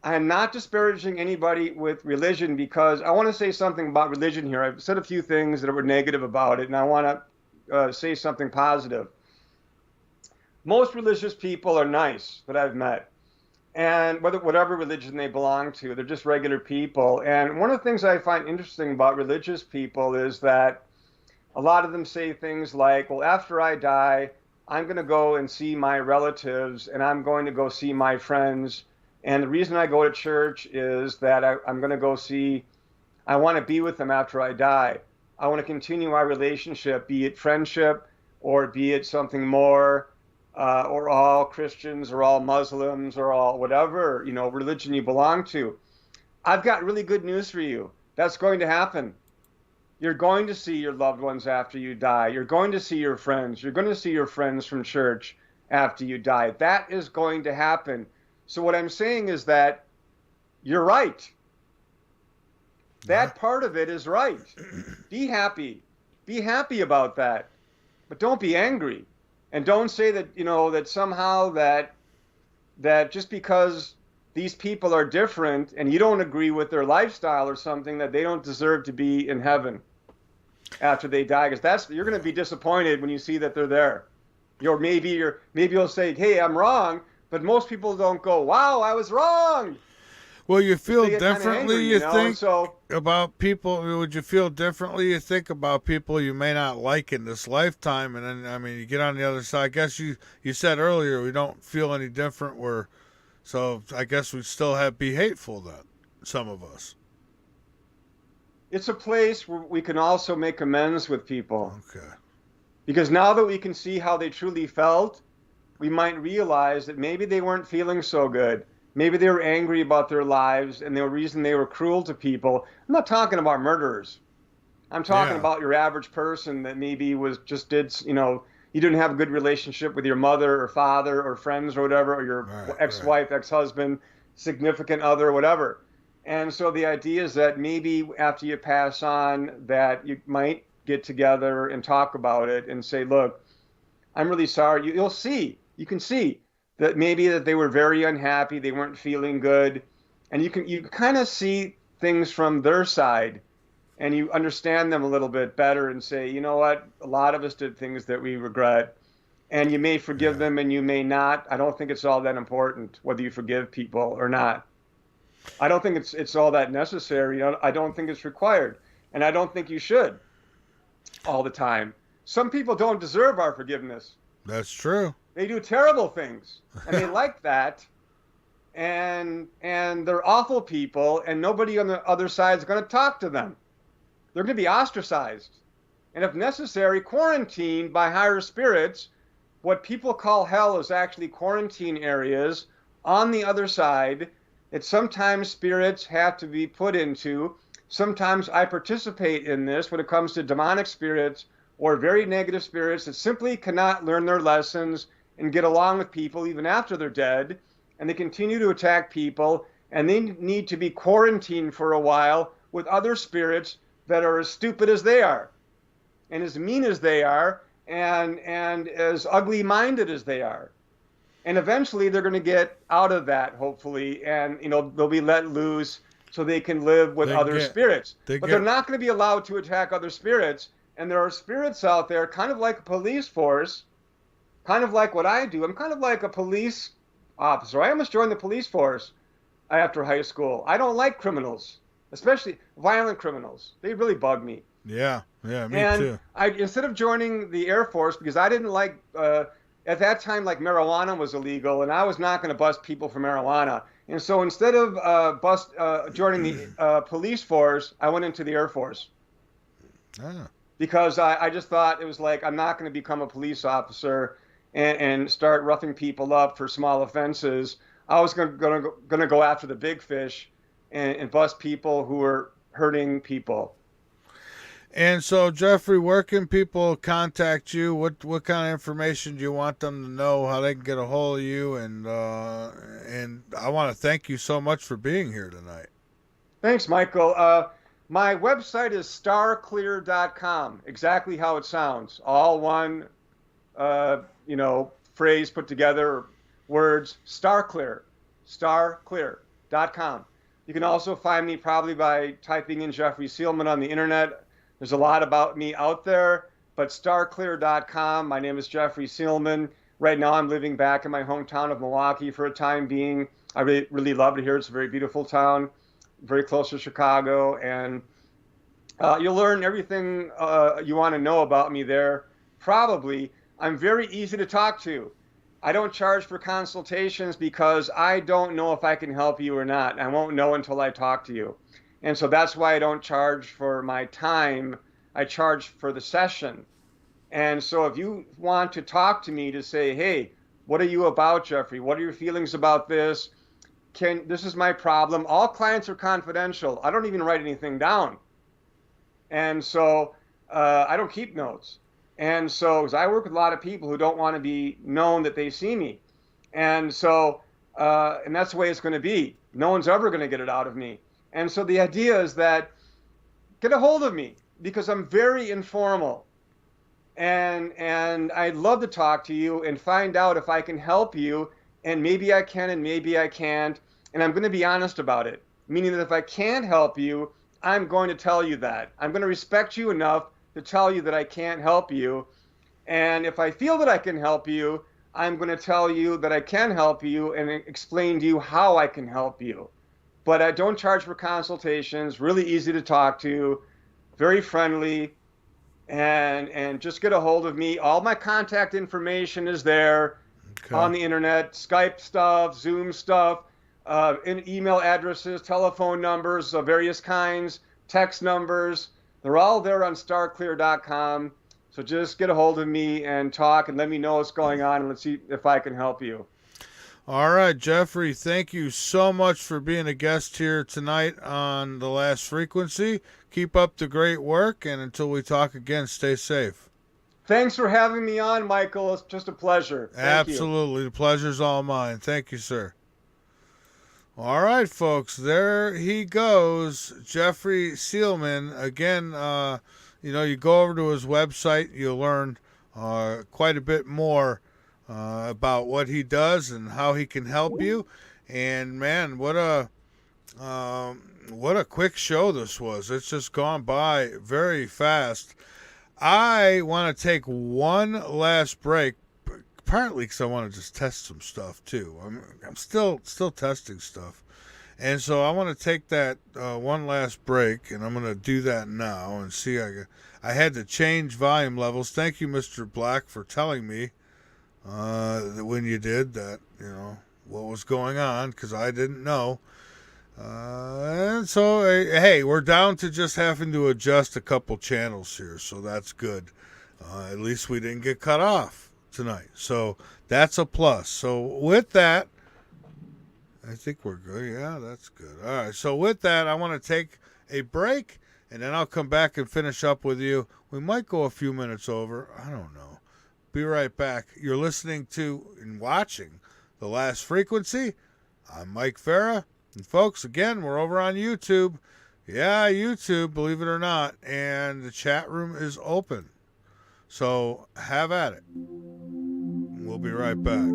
I am not disparaging anybody with religion, because I want to say something about religion here. I've said a few things that were negative about it, and I want to say something positive. Most religious people are nice that I've met, and whatever religion they belong to, they're just regular people. And one of the things I find interesting about religious people is that a lot of them say things like, well, after I die, I'm going to go and see my relatives, and I'm going to go see my friends. And the reason I go to church is that I'm going to go see, I want to be with them after I die. I want to continue our relationship, be it friendship or be it something more, or all Christians or all Muslims or all whatever, religion you belong to. I've got really good news for you. That's going to happen. You're going to see your loved ones after you die. You're going to see your friends. You're going to see your friends from church after you die. That is going to happen. So what I'm saying is that you're right. That part of it is right. Be happy. Be happy about that. But don't be angry. And don't say that, that somehow that just because these people are different and you don't agree with their lifestyle or something, that they don't deserve to be in heaven after they die. Because you're going to be disappointed when you see that they're there. Maybe you'll say, hey, I'm wrong. But most people don't go, wow, I was wrong. Well, you feel They get differently, angry, you think, So, about people? Would you feel differently, you think, about people you may not like in this lifetime? And then, you get on the other side. I guess you said earlier we don't feel any different. So I guess we still be hateful then, some of us. it's a place where we can also make amends with people. Okay. Because now that we can see how they truly felt, we might realize that maybe they weren't feeling so good. Maybe they were angry about their lives, and the reason they were cruel to people. I'm not talking about murderers. I'm talking about your average person that maybe you didn't have a good relationship with your mother or father or friends or whatever, or your ex-wife, ex-husband, significant other, whatever. And so the idea is that maybe after you pass on, that you might get together and talk about it and say, look, I'm really sorry. You can see that maybe that they were very unhappy, they weren't feeling good, and you kind of see things from their side, and you understand them a little bit better and say, you know what, a lot of us did things that we regret, and you may forgive them and you may not. I don't think it's all that important whether you forgive people or not. I don't think it's all that necessary. I don't think it's required, and I don't think you should all the time. Some people don't deserve our forgiveness. That's true. They do terrible things, and they like that, and they're awful people, and nobody on the other side is going to talk to them. They're going to be ostracized, and if necessary, quarantined by higher spirits. What people call hell is actually quarantine areas on the other side that sometimes spirits have to be put into. Sometimes I participate in this when it comes to demonic spirits or very negative spirits that simply cannot learn their lessons and get along with people even after they're dead, and they continue to attack people, and they need to be quarantined for a while with other spirits that are as stupid as they are, and as mean as they are, and as ugly-minded as they are. And eventually they're going to get out of that, hopefully, and they'll be let loose so they can live with other spirits. But they're not going to be allowed to attack other spirits. And there are spirits out there, kind of like a police force, kind of like what I do. I'm kind of like a police officer. I almost joined the police force after high school. I don't like criminals, especially violent criminals. They really bug me. Yeah, me too. Instead of joining the Air Force, because I didn't like, at that time, like marijuana was illegal, and I was not going to bust people for marijuana. And so instead of joining the police force, I went into the Air Force. Ah. Because I just thought it was like, I'm not going to become a police officer and start roughing people up for small offenses. I was going to go after the big fish and bust people who were hurting people. And so, Jeffrey, where can people contact you? What kind of information do you want them to know? How they can get a hold of you? And I want to thank you so much for being here tonight. Thanks, Michael. My website is starclear.com, exactly how it sounds. All one, phrase put together, words, starclear.com. You can also find me probably by typing in Jeffrey Seelman on the internet. There's a lot about me out there, but starclear.com. My name is Jeffrey Seelman. Right now I'm living back in my hometown of Milwaukee for a time being. I really, really love it here. It's a very beautiful town, very close to Chicago, and you'll learn everything you want to know about me there. Probably. I'm very easy to talk to. I don't charge for consultations because I don't know if I can help you or not. I won't know until I talk to you. And so that's why I don't charge for my time. I charge for the session. And so if you want to talk to me to say, hey, what are you about, Jeffrey? What are your feelings about this? This is my problem. All clients are confidential. I don't even write anything down. And so I don't keep notes. And so, because I work with a lot of people who don't want to be known that they see me. And so, and that's the way it's going to be. No one's ever going to get it out of me. And so the idea is that get a hold of me because I'm very informal. And I'd love to talk to you and find out if I can help you. And maybe I can and maybe I can't. And I'm going to be honest about it. Meaning that if I can't help you, I'm going to tell you that. I'm going to respect you enough to tell you that I can't help you. And if I feel that I can help you, I'm going to tell you that I can help you and explain to you how I can help you. But I don't charge for consultations, really easy to talk to, very friendly, and just get a hold of me. All my contact information is there on the internet, Skype stuff, Zoom stuff, email addresses, telephone numbers of various kinds, text numbers. They're all there on starclear.com. So just get a hold of me and talk and let me know what's going on, and let's see if I can help you. All right, Jeffrey, thank you so much for being a guest here tonight on The Last Frequency. Keep up the great work, and until we talk again, stay safe. Thanks for having me on, Michael. It's just a pleasure. Thank Absolutely. You. The pleasure's all mine. Thank you, sir. All right, folks, there he goes, Jeffrey Seelman. Again, you go over to his website, you'll learn quite a bit more about what he does and how he can help you. And man, what a quick show this was. It's just gone by very fast. I want to take one last break. Partly because I want to just test some stuff too. I'm still testing stuff, and so I want to take that one last break, and I'm going to do that now and see. I had to change volume levels. Thank you, Mr. Black, for telling me that when you did that, what was going on, because I didn't know. And so hey, we're down to just having to adjust a couple channels here, so that's good. At least we didn't get cut off tonight, so that's a plus. So with that, I think we're good. Yeah, that's good. All right, so with that, I want to take a break, and then I'll come back and finish up with you. We might go a few minutes over. I don't know. Be right back. You're listening to and watching The Last Frequency. I'm Mike Vara, and folks, again, we're over on YouTube. Yeah, YouTube, believe it or not, and the chat room is open. So have at it. We'll be right back.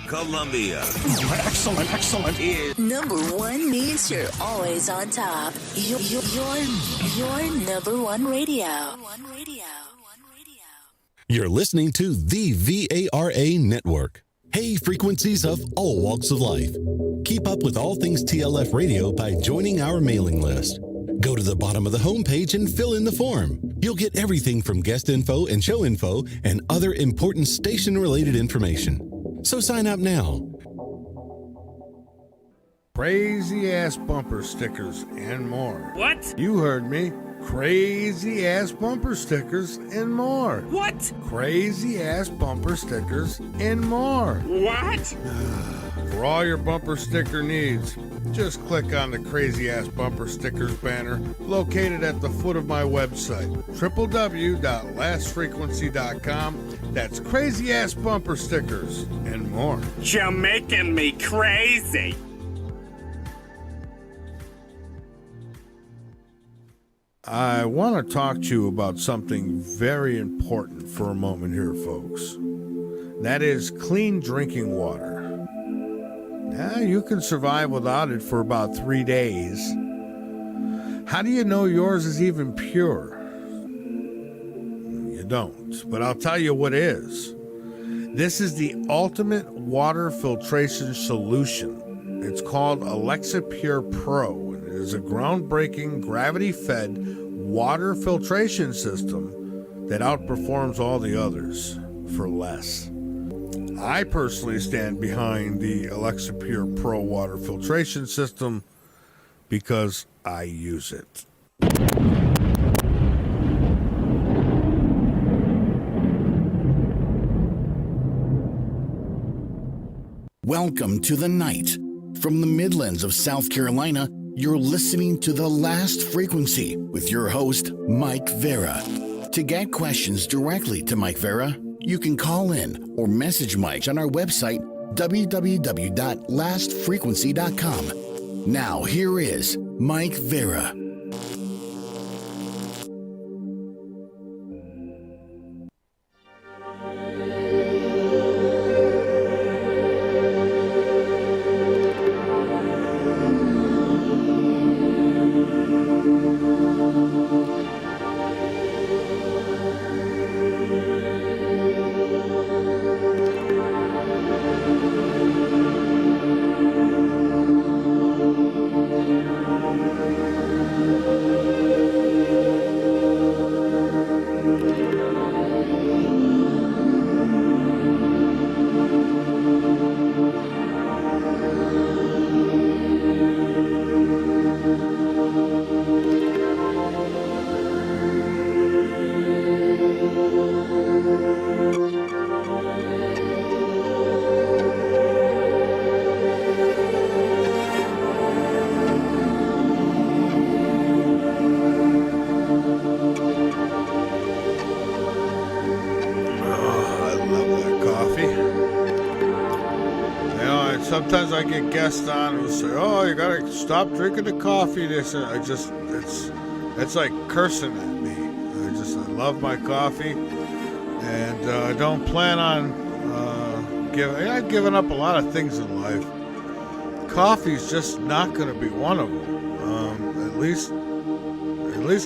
Columbia. Excellent, excellent. Number one means you're always on top. Your number one radio. You're listening to the VARA Network. Hey, frequencies of all walks of life. Keep up with all things TLF radio by joining our mailing list. Go to the bottom of the homepage and fill in the form. You'll get everything from guest info and show info and other important station-related information. So sign up now. Crazy ass bumper stickers and more. What? You heard me. Crazy ass bumper stickers and more. What? Crazy ass bumper stickers and more. What? For all your bumper sticker needs, just click on the Crazy Ass Bumper Stickers banner located at the foot of my website, www.lastfrequency.com. That's Crazy Ass Bumper Stickers and more. You're making me crazy. I want to talk to you about something very important for a moment here, folks. That is clean drinking water. Now, you can survive without it for about 3 days. How do you know yours is even pure? You don't, but I'll tell you what is. This is the ultimate water filtration solution. It's called Alexa Pure Pro. It is a groundbreaking gravity-fed water filtration system that outperforms all the others for less. I personally stand behind the Alexa Pure Pro water filtration system because I use it. Welcome to the night. From the Midlands of South Carolina, you're listening to The Last Frequency with your host, Mike Vara. To get questions directly to Mike Vara, you can call in or message Mike on our website, www.lastfrequency.com. Now, here is Mike Vara. Sometimes I get guests on who say, "Oh, you gotta stop drinking the coffee." This, it's like cursing at me. I love my coffee, and I don't plan on I've given up a lot of things in life. Coffee's just not going to be one of them. At least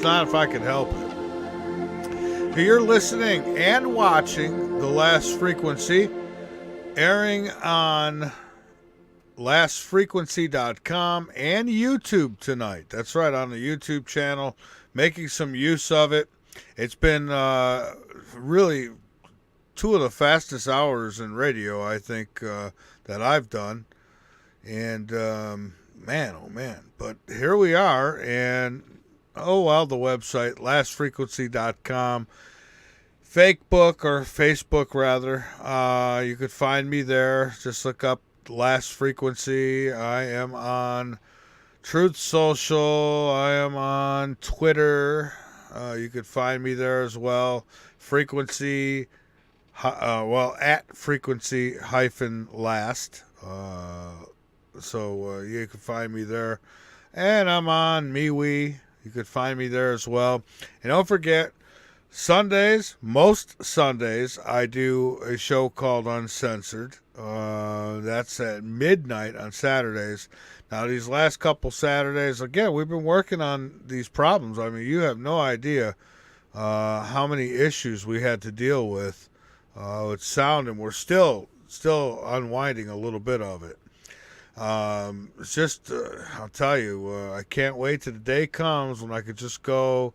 not if I can help it. You're listening and watching The Last Frequency, airing on lastfrequency.com and YouTube tonight. That's right, on the YouTube channel, making some use of it. It's been really two of the fastest hours in radio, I think, that I've done. And man, oh man. But here we are, and the website, lastfrequency.com. Facebook, or Facebook rather. You could find me there. Just look up Last Frequency. I am on Truth Social. I am on Twitter. You could find me there as well. Frequency, at frequency -last. So you can find me there. And I'm on MeWe. You could find me there as well. And don't forget, most Sundays, I do a show called Uncensored. That's at midnight on Saturdays. Now, these last couple Saturdays, again, we've been working on these problems. I mean, you have no idea how many issues we had to deal with sound, and we're still unwinding a little bit of it. It's just, I'll tell you, I can't wait till the day comes when I could just go.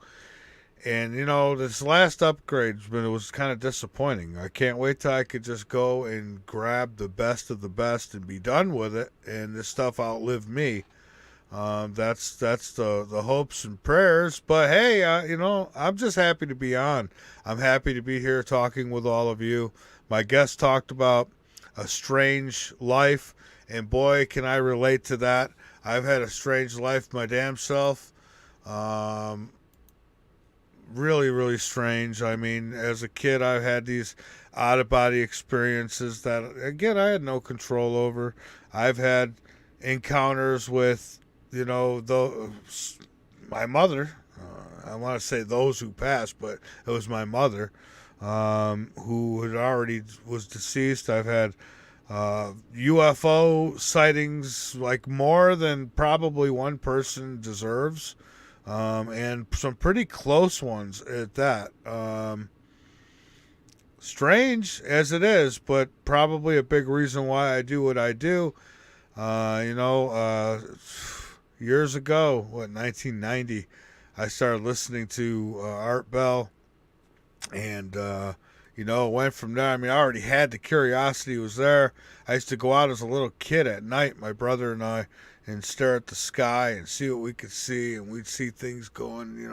And, this last upgrade, it was kind of disappointing. I can't wait till I could just go and grab the best of the best and be done with it, and this stuff outlive me. That's the hopes and prayers. But hey, I'm just happy to be on. I'm happy to be here talking with all of you. My guest talked about a strange life, and boy, can I relate to that. I've had a strange life my damn self. Really, really strange. I mean, as a kid, I've had these out-of-body experiences that, again, I had no control over. I've had encounters with, my mother. I want to say those who passed, but it was my mother, who had already was deceased. I've had UFO sightings, like more than probably one person deserves. And some pretty close ones at that. Strange as it is, but probably a big reason why I do what I do. Years ago, 1990, I started listening to Art Bell, and it went from there. I mean, I already had the curiosity was there. I used to go out as a little kid at night, my brother and I, and stare at the sky and see what we could see, and we'd see things going,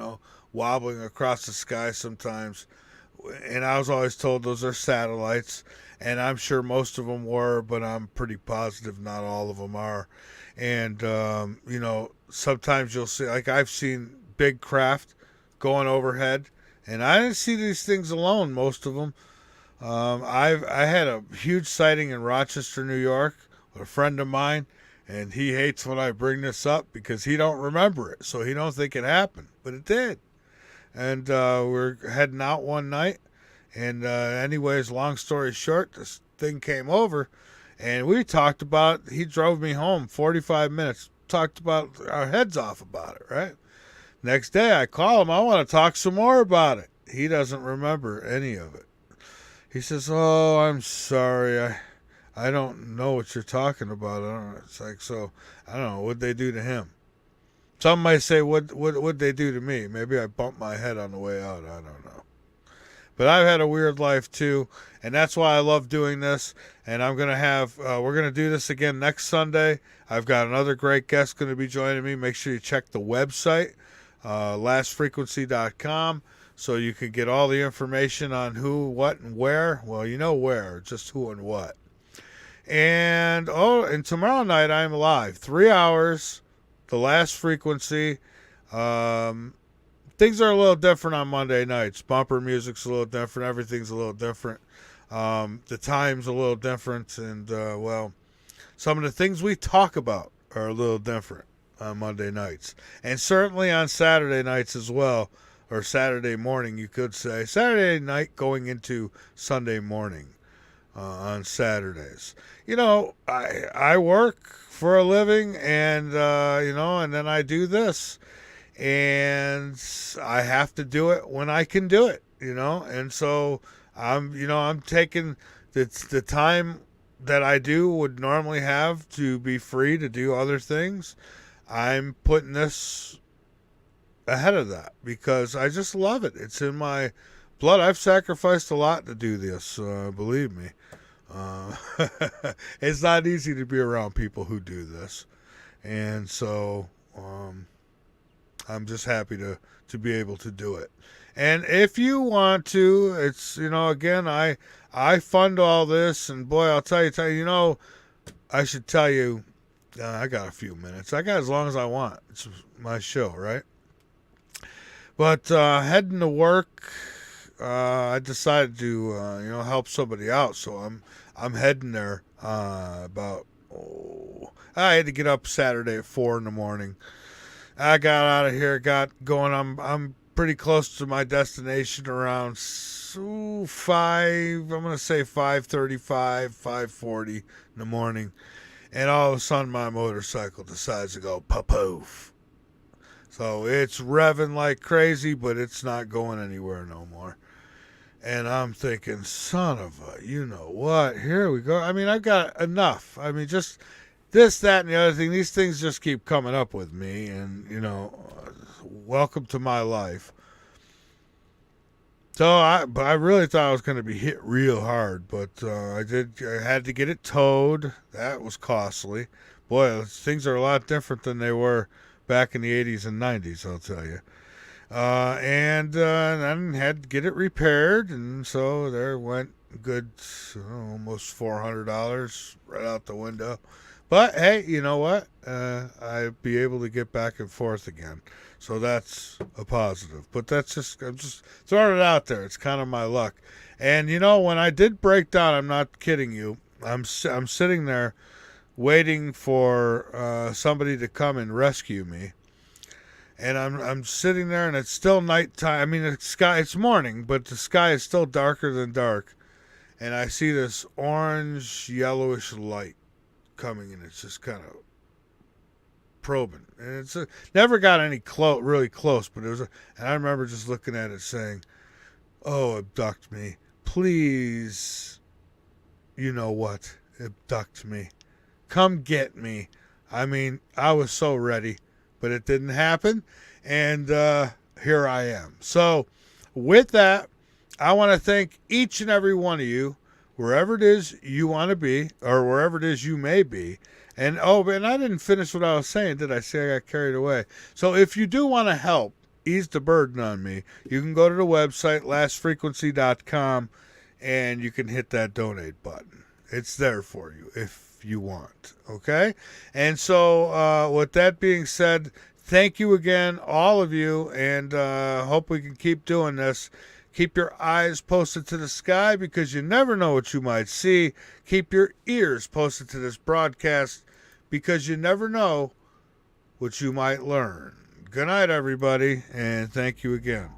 wobbling across the sky sometimes. And I was always told those are satellites, and I'm sure most of them were, but I'm pretty positive not all of them are. And, sometimes you'll see, like I've seen big craft going overhead, and I didn't see these things alone, most of them. I had a huge sighting in Rochester, New York, with a friend of mine, and he hates when I bring this up because he don't remember it, so he don't think it happened, but it did. And we're heading out one night, and anyways, long story short, this thing came over, and we talked about, he drove me home 45 minutes, talked about our heads off about it, right? Next day I call him, I want to talk some more about it. He doesn't remember any of it. He says, "Oh, I'm sorry, I don't know what you're talking about." I don't know. It's like, so, I don't know, what'd they do to him? Some might say, what'd they do to me? Maybe I bumped my head on the way out. I don't know. But I've had a weird life too, and that's why I love doing this. And I'm going to have, we're going to do this again next Sunday. I've got another great guest going to be joining me. Make sure you check the website, lastfrequency.com, so you can get all the information on who, what, and where. Well, you know where, just who and what. And tomorrow night I'm live, 3 hours, the last frequency. Things are a little different on Monday nights. Bumper music's a little different. Everything's a little different. The time's a little different. And, some of the things we talk about are a little different on Monday nights. And certainly on Saturday nights as well. Or Saturday morning, you could say. Saturday night going into Sunday morning on Saturdays. I work for a living, and, and then I do this. And I have to do it when I can do it, and so I'm taking the time that I would normally have to be free to do other things. I'm putting this ahead of that because I just love it. It's in my blood. I've sacrificed a lot to do this, believe me. It's not easy to be around people who do this, and so I'm just happy to be able to do it. And if you want to, it's, again, I fund all this, and boy, I'll tell you, I should tell you, I got a few minutes. I got as long as I want. It's my show, right? But heading to work, I decided to, help somebody out, so I'm heading there about, I had to get up Saturday at 4 in the morning. I got out of here, got going. I'm pretty close to my destination around 5. I'm gonna say 5:35, 5:40 in the morning, and all of a sudden my motorcycle decides to go poof. So it's revving like crazy, but it's not going anywhere no more. And I'm thinking, son of a, you know what? Here we go. I mean, I've got enough. I mean, just this, that, and the other thing. These things just keep coming up with me. And, you know, welcome to my life. So but I really thought I was going to be hit real hard. But I had to get it towed. That was costly. Boy, things are a lot different than they were back in the 80s and 90s, I'll tell you. And then had to get it repaired, and so there went good, almost $400 right out the window. But hey, you know what? I'd be able to get back and forth again, so that's a positive. But I'm just throwing it out there. It's kind of my luck. And you know, when I did break down, I'm not kidding you. I'm sitting there waiting for somebody to come and rescue me. And I'm sitting there, and it's still nighttime. I mean, it's morning, but the sky is still darker than dark. And I see this orange, yellowish light coming, and it's just kind of probing. And it's never got any really close, but it was. And I remember just looking at it, saying, "Oh, abduct me, please. You know what? Abduct me, come get me." I mean, I was so ready. But it didn't happen, and here I am. So with that, I want to thank each and every one of you, wherever it is you want to be, or wherever it is you may be. And and I didn't finish what I was saying, did I? Say I got carried away. So if you do want to help ease the burden on me, you can go to the website, lastfrequency.com, and you can hit that donate button. It's there for you if you want, okay? And so with that being said, thank you again, all of you, and hope we can keep doing this. Keep your eyes posted to the sky, because you never know what you might see. Keep your ears posted to this broadcast, because you never know what you might learn. Good night, everybody, and thank you again.